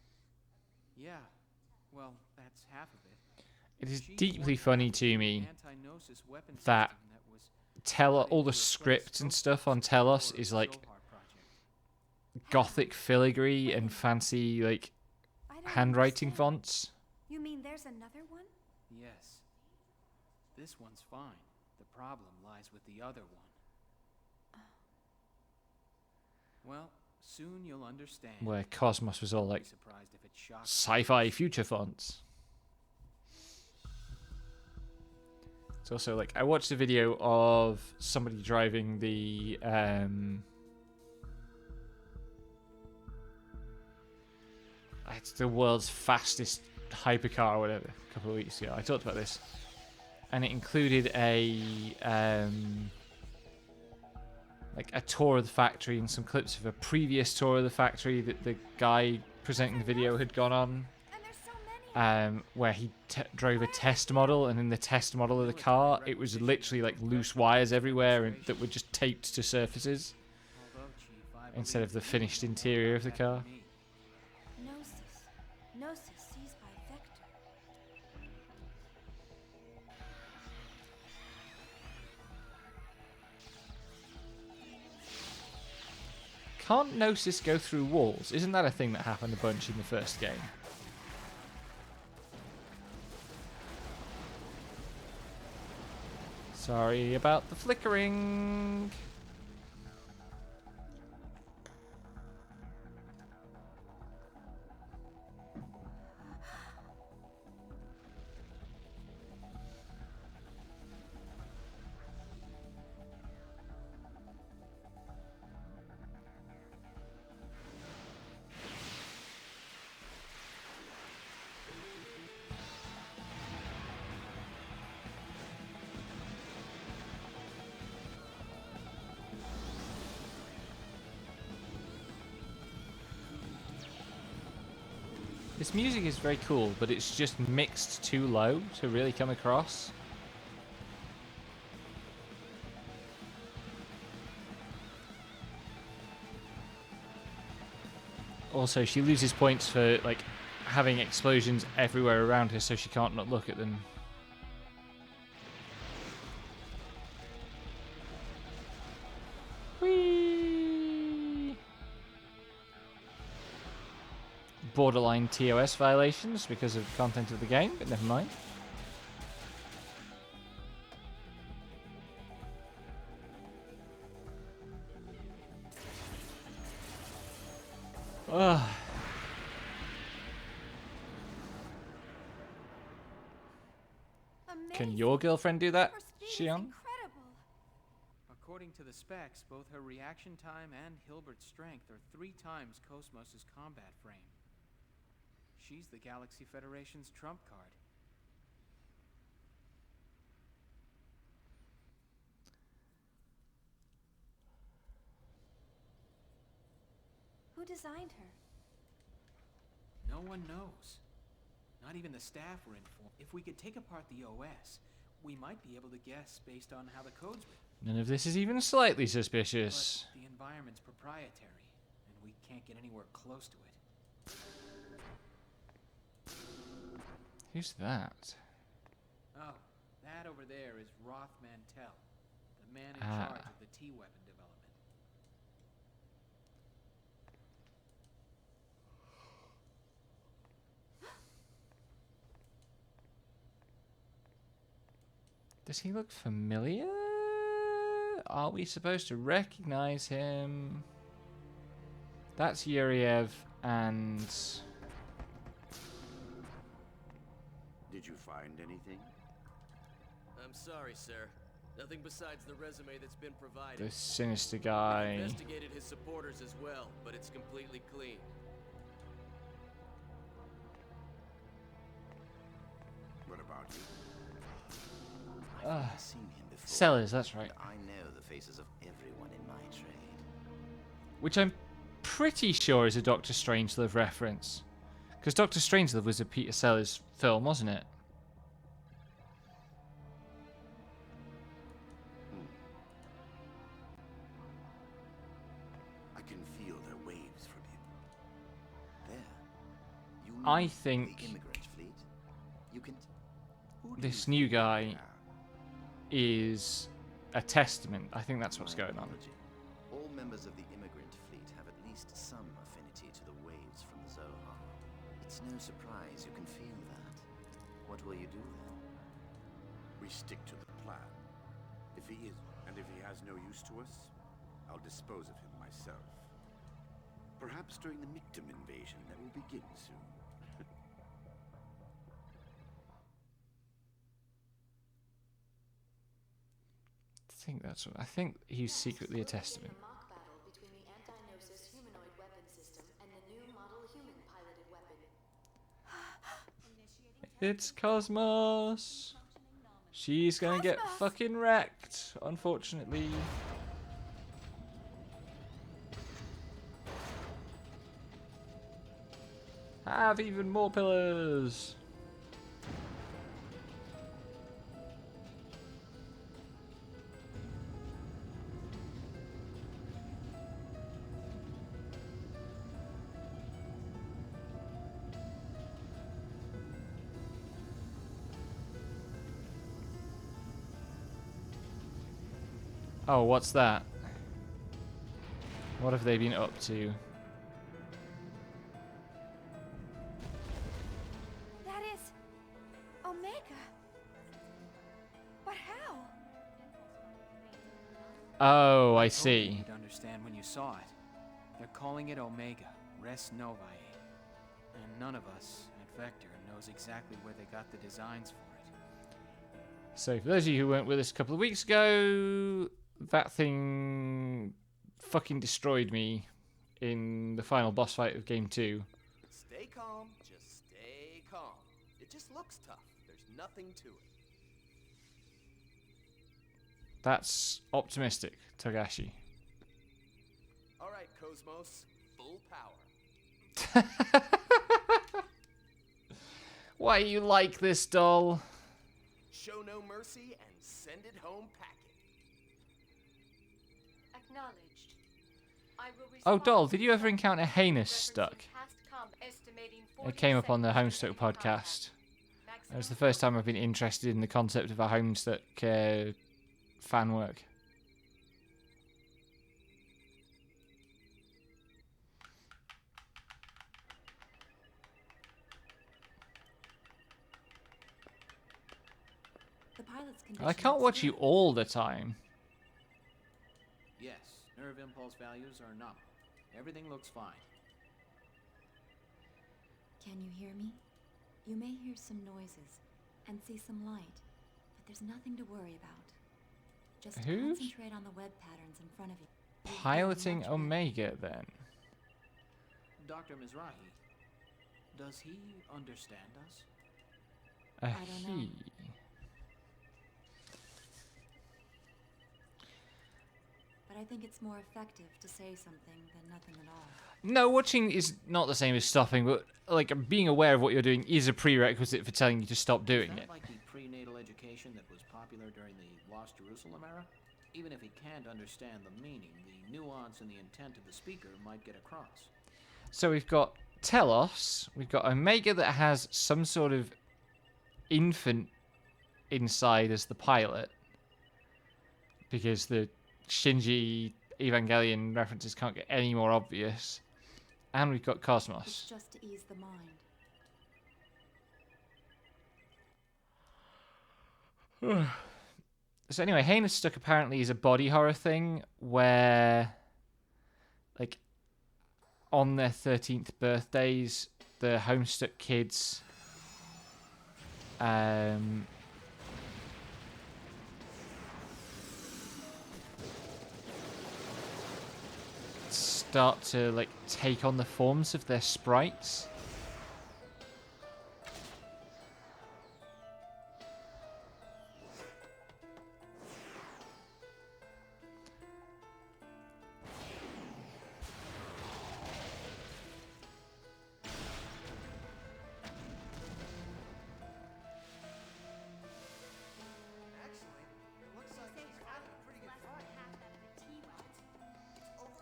Yeah, well, that's half of it. It is She's deeply working funny on to an me anti-gnosis weapon that system that was all the to replace script and stuff on Cosmos' Telos core is of like Zohar project. gothic filigree and fancy like I don't handwriting understand. fonts. You mean there's another one? Yes. This one's fine. The problem lies with the other one. Well, soon you'll understand. Where Cosmos was all Don't be like surprised if it shocks sci-fi future fonts. It's also like I watched a video of somebody driving the it's the world's fastest hypercar or whatever a couple of weeks ago. I talked about this, and it included a like a tour of the factory and some clips of a previous tour of the factory that the guy presenting the video had gone on. And there's so many. Where he drove a test model, and in the test model of the car, it was literally like loose wires everywhere and that were just taped to surfaces Although, Chief, I instead of believe the you finished know more interior of about the that car. than me. Gnosis. Gnosis seized by Vector. Can't Gnosis go through walls? Isn't that a thing that happened a bunch in the first game? Sorry about the flickering. This music is very cool, but it's just mixed too low to really come across. Also, she loses points for like having explosions everywhere around her, so she can't not look at them. Whee! Borderline TOS violations because of content of the game, but never mind. Ugh. Can Amazing. your girlfriend do that, Her speed is Shion? incredible. According to the specs, both her reaction time and Hilbert's strength are 3 times Cosmos' combat frame. She's the Galaxy Federation's trump card. Who designed her? No one knows. Not even the staff were informed. If we could take apart the OS, we might be able to guess based on how the code's written. None of this is even slightly suspicious. But the environment's proprietary, and we can't get anywhere close to it. Who's that? Oh, that over there is Roth Mantell, the man in Ah. charge of the T-weapon development. Does he look familiar? Are we supposed to recognize him? That's Yuriev and... Did you find anything? I'm sorry, sir. Nothing besides the resume that's been provided. The sinister I've guy. investigated his supporters as well, but it's completely clean. What about you? Ah, I've seen him before. Sellers, that's right. I know the faces of everyone in my trade. Which I'm pretty sure is a Doctor Strangelove reference. Because Doctor Strangelove was a Peter Sellers film, wasn't it? I can feel their waves from him. There. You I mean think the immigrant fleet? You can. Who do this you new think they guy are? is a testament. I think that's what's My going on. apology. All members of the immigrant fleet have at least some affinity to the waves from Zohar. It's no surprise you can feel that. What will you do then? We stick to the plan. If he is, and if he has no use to us, I'll dispose of him myself. Perhaps during the Mictum invasion that will begin soon. I think he's secretly a testament. A mock battle between the anti-Gnosis humanoid weapon system and the new model human piloted weapon. It's Cosmos. She's gonna get fucking wrecked, unfortunately. Have even more pillars. Oh, what's that? What have they been up to? That is Omega. But how? Oh, I You see. would understand when you saw it. They're calling it Omega, Res Novae. And none of us at Vector knows exactly where they got the designs for it. So, for those of you who weren't with us a couple of weeks ago, that thing fucking destroyed me in the final boss fight of Game 2. Stay calm, just stay calm. It just looks tough. There's nothing to it. That's optimistic, Togashi. All right, Cosmos, full power. Why you like this, doll? Show no mercy and send it home packing. Acknowledged. I will Oh, respond doll, to did you ever some encounter Heinous Stuck? referencing past comp estimating It came up on the 40 Homestuck seconds podcast. contact. That was the first time I've been interested in the concept of a Homestuck fan work. The pilot's I condition can't looks watch you good. all the time. Yes, nerve impulse values are nominal. Everything looks fine. Can you hear me? You may hear some noises and see some light, but there's nothing to worry about. Just Who's concentrate on the web patterns in front of you. You'll feel piloting much better. Omega then? Dr. Mizrahi, does he understand us? A I don't know. he. But I think it's more effective to say something than nothing at all. No, watching is not the same as stopping, but like being aware of what you're doing is a prerequisite for telling you to stop doing Is that it. like the prenatal education that was popular during the Lost Jerusalem era? Even if he can't understand the meaning, the nuance and the intent of the speaker might get across. So we've got Telos, we've got Omega that has some sort of infant inside as the pilot, because the Shinji Evangelion references can't get any more obvious. And we've got It's Cosmos. just to ease the mind. So anyway, Heinous Stuck apparently is a body horror thing where, like, on their 13th birthdays, the Homestuck kids start to like take on the forms of their sprites.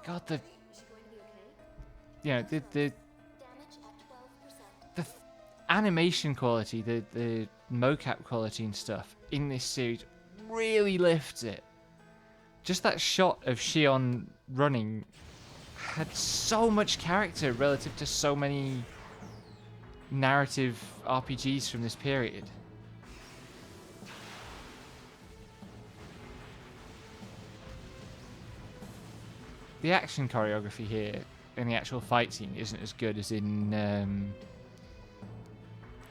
God, the animation quality, the mocap quality and stuff in this series really lifts it. Just that shot of Shion running had so much character relative to so many narrative RPGs from this period. The action choreography here in the actual fight scene isn't as good as in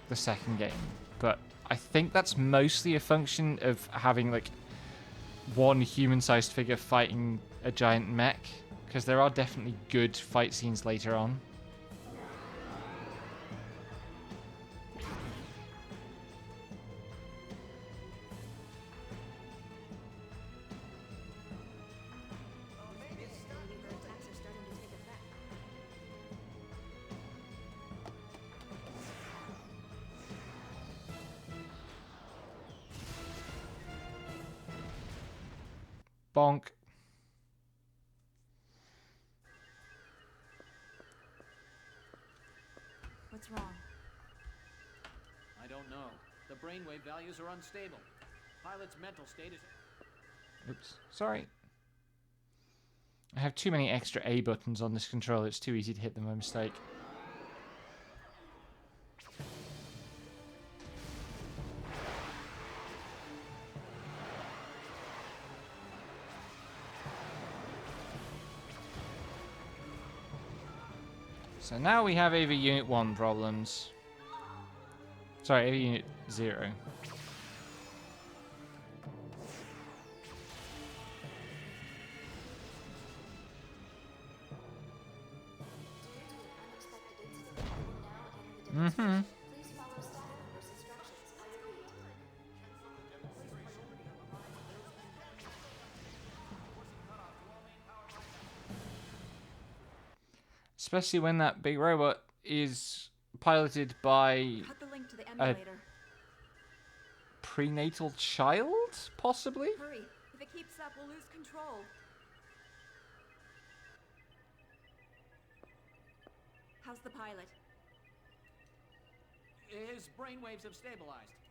the second game, but I think that's mostly a function of having like one human-sized figure fighting a giant mech, because there are definitely good fight scenes later on. Bonk. What's wrong? I don't know. The brainwave values are unstable. Pilot's mental state is... Oops. Sorry. I have too many extra A buttons on this controller. It's too easy to hit them by mistake. So now we have AV Unit 1 problems. Sorry, AV Unit 0. Mm-hmm. Especially when that big robot is piloted by Cut the link to the a emulator. prenatal child, possibly? Hurry. If it keeps up, we'll lose control. How's the pilot? His brainwaves have stabilized.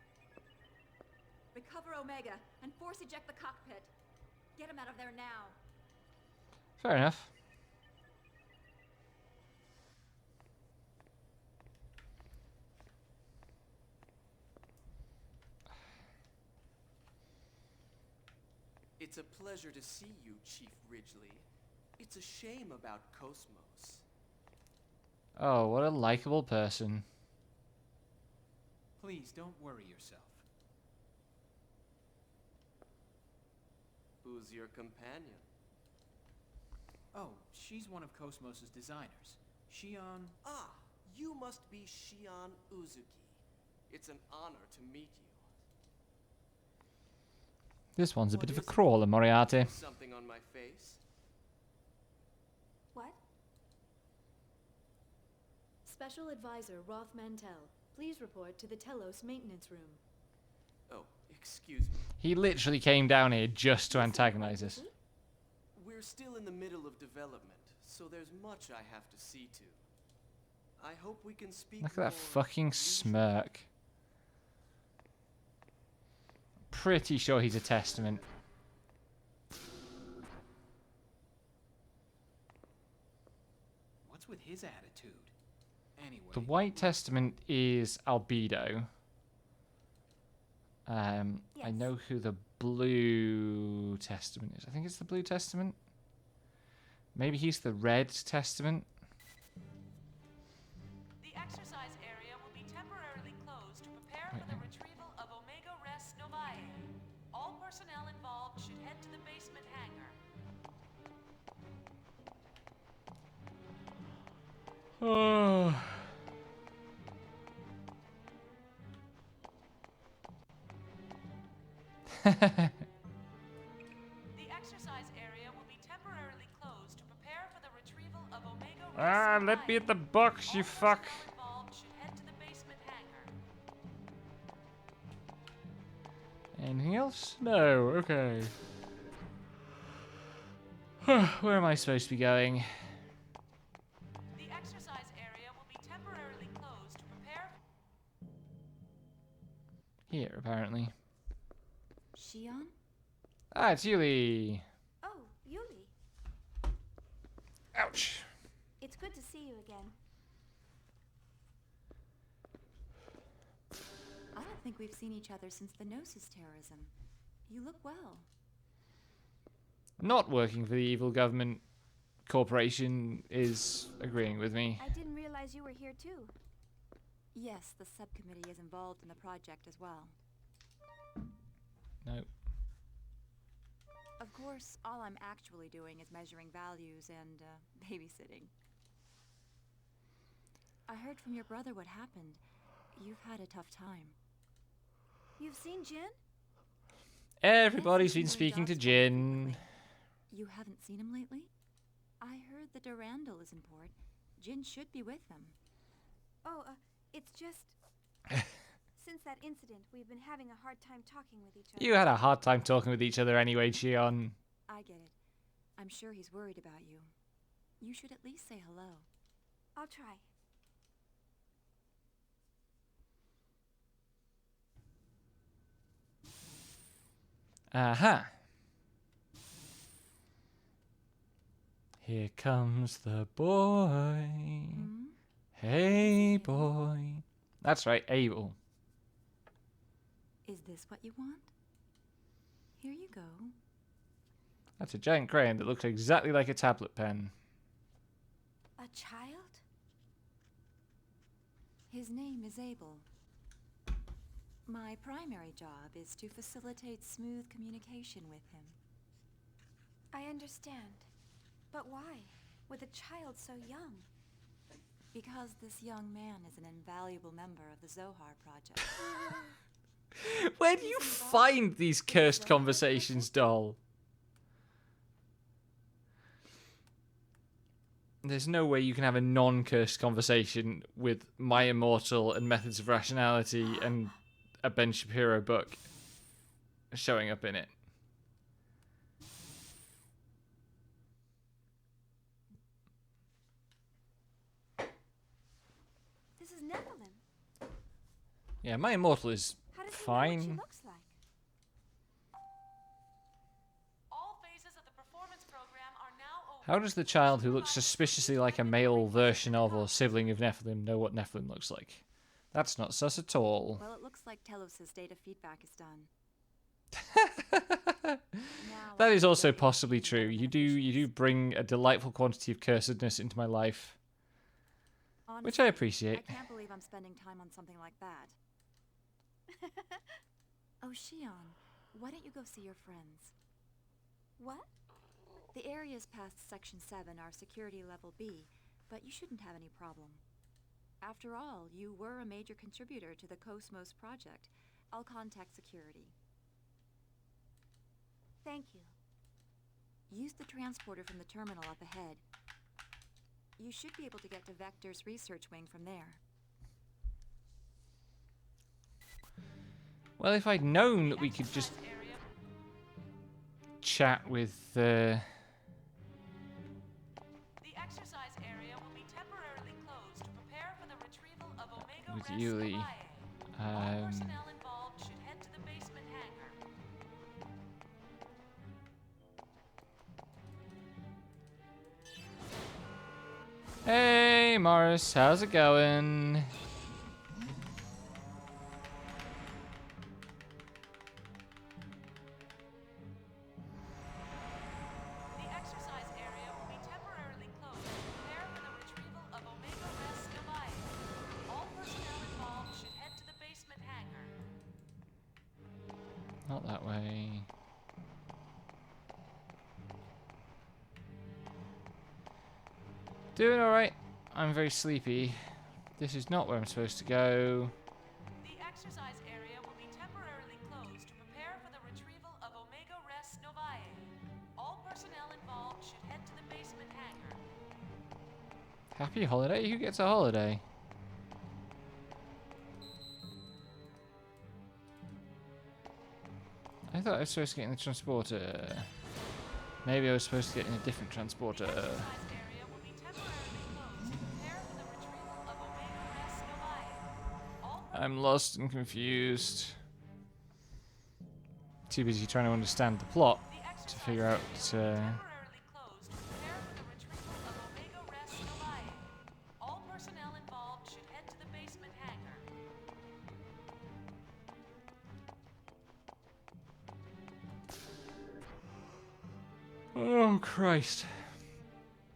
Recover Omega and force eject the cockpit. Get him out of there now. Fair enough. It's a pleasure to see you, Chief Ridgely. It's a shame about Cosmos. Oh, what a likable person. Please don't worry yourself. Who's your companion? Oh, she's one of Cosmos's designers. Shion... Ah, you must be Shion Uzuki. It's an honor to meet you. This one's a What bit of a is it? crawler, Moriarty. Something on my face? What? Special Advisor Roth Mantell, please report to the Telos maintenance room. Oh, excuse me. He literally came down here just to antagonize us. We're still in the middle of development, so there's much I have to see to. I hope we can speak. Look at that more fucking usually. smirk. Pretty sure he's a testament. What's with his attitude? Anyway... The White Testament is Albedo. I know who the Blue Testament is. I think it's the Blue Testament. Maybe he's the Red Testament. The exercise area will be temporarily closed to prepare for the retreat All personnel involved should head to the basement hangar. Oh. The exercise area will be temporarily closed to prepare for the retrieval of Omega Ray Let me at the box, you fuck. personnel involved should head to the basement hangar. Anything else? No, okay. Where am I supposed to be going? The exercise area will be temporarily closed to prepare. Here, apparently. Shion? Ah, it's Yuli. Oh, Yuli. Ouch. It's good to see you again. I don't think we've seen each other since the Gnosis terrorism. You look well. Not working for the evil government corporation is agreeing with me. I didn't realize you were here too. Yes, the subcommittee is involved in the project as well. No. Of course, all I'm actually doing is measuring values and babysitting. I heard from your brother what happened. You've had a tough time. You've seen Jin? Everybody's been speaking to Jin. You haven't seen him lately? I heard the Durandal is in port. Jin should be with them. Oh, it's just... Since that incident, we've been having a hard time talking with each other. You had a hard time talking with each other anyway, Shion. I get it. I'm sure he's worried about you. You should at least say hello. I'll try. Aha. Here comes the boy. Hey, boy. That's right, Abel. Is this what you want? Here you go. That's a giant crayon that looks exactly like a tablet pen. A child? His name is Abel. My primary job is to facilitate smooth communication with him. I understand. But why? With a child so young? Because this young man is an invaluable member of the Zohar Project. Where do you find these cursed conversations, doll? There's no way you can have a non-cursed conversation with My Immortal and Methods of Rationality and a Ben Shapiro book showing up in it. This is Nephilim. Yeah, My Immortal is How does he know fine. what she looks like? All phases of the performance program are now over. How does the child who looks suspiciously like a male version of or sibling of Nephilim know what Nephilim looks like? That's not sus at all. Well, it looks like Telos' data feedback is done. That is also possibly true. You do bring a delightful quantity of cursedness into my life, Honestly, which I appreciate. I can't believe I'm spending time on something like that. Oh, Shion, why don't you go see your friends? What? The areas past Section 7 are security level B, but you shouldn't have any problem. After all, you were a major contributor to the Cosmos project. I'll contact security. Thank you. Use the transporter from the terminal up ahead. You should be able to get to Vector's research wing from there. Well, if I'd known that we could just chat with The exercise area will be temporarily closed to prepare for the retrieval of Omega with Res Yuli. Novae. All personnel involved should head to the basement hangar. Hey, Morris, how's it going? The exercise area will be temporarily closed to prepare for the retrieval of Omega Res Novae. All personnel involved should head to the basement hangar. Not that way. Doing alright. I'm very sleepy. This is not where I'm supposed to go. The exercise area will be temporarily closed to prepare for the retrieval of Omega Res Novae. All personnel involved should head to the basement hangar. Happy holiday? Who gets a holiday? I thought I was supposed to get in the transporter. Maybe I was supposed to get in a different transporter. The exercise area will be temporarily closed to prepare for the retrieval of Omega Res Novae. All I'm lost and confused. Too busy trying to understand the plot to figure out. temporarily closed to prepare for the retrieval of Omega Res Novae. All personnel involved should head to the basement hangar. Oh Christ!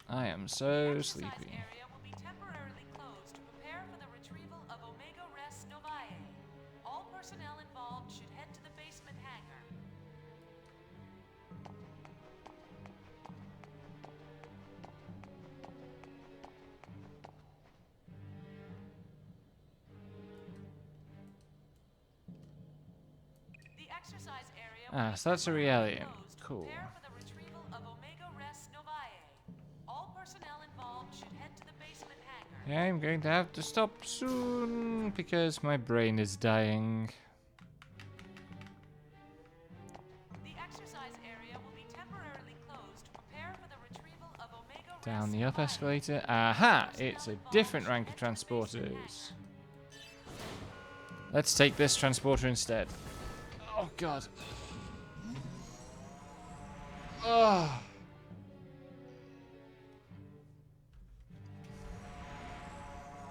I am so The sleepy. exercise area will be temporarily closed to prepare for the retrieval of Omega Res Novae. All personnel involved should head to the basement hangar. The exercise area will Ah, be so that's a temporarily reality. closed to Cool. prepare for the retrieval of Omega Res Novae. All personnel involved should head to the basement hangar. I'm going to have to stop soon because my brain is dying. The exercise area will be temporarily closed to prepare for the retrieval of Omega Res Down the up Novae. escalator. Aha! It's a different rank of transporters. Let's take this transporter instead. Oh god. Oh.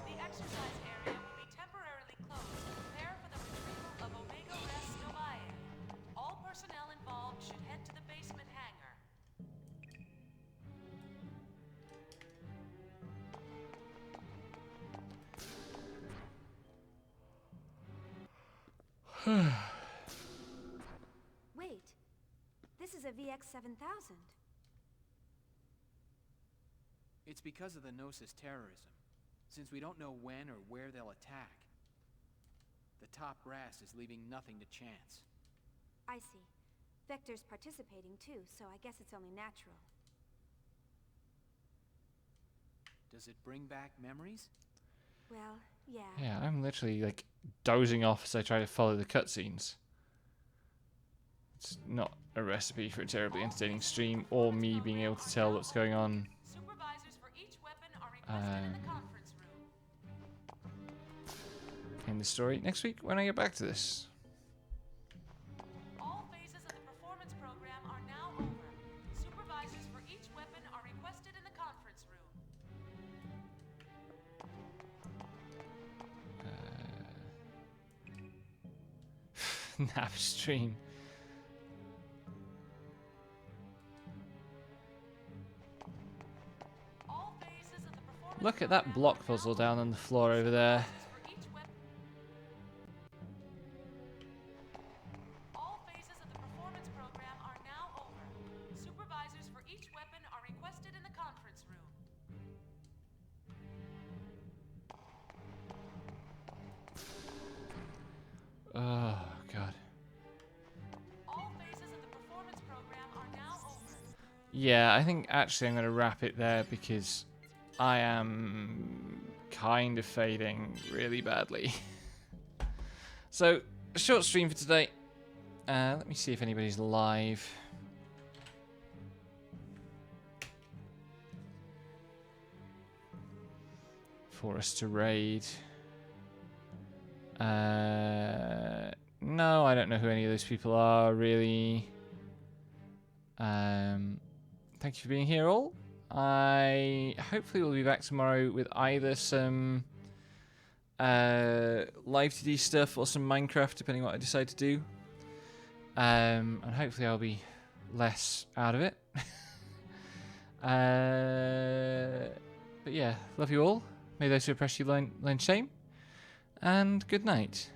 The exercise area will be temporarily closed to prepare for the retrieval of Omega Res Novae. All personnel involved should head to the basement hangar. Wait. This is a VX-7000. It's because of the Gnosis terrorism. Since we don't know when or where they'll attack, the top brass is leaving nothing to chance. I see. Vector's participating too, so I guess it's only natural. Does it bring back memories? Well, yeah. Yeah, I'm literally like dozing off as I try to follow the cutscenes. It's not a recipe for a terribly entertaining stream or me being able to tell what's going on Supervisors for each weapon are requested in the conference room. in the story next week when I get back to this. All phases of the performance program are now over. Supervisors for each weapon are requested in the conference room. Nap stream. All phases of the performance Look at that program block are now puzzle down over. on the floor over there. For each weapon. All phases of the performance program are now over. Supervisors for each weapon are requested in the conference room. Oh god. All phases of the performance program are now over. Yeah, I think actually I'm going to wrap it there because I am kind of fading really badly. So, a short stream for today. Let me see if anybody's live. For us to raid. No, I don't know who any of those people are, really. Thank you for being here, all. I hopefully will be back tomorrow with either some live TD stuff or some Minecraft, depending on what I decide to do. And hopefully I'll be less out of it. But yeah, love you all. May those who oppress you learn shame. And good night.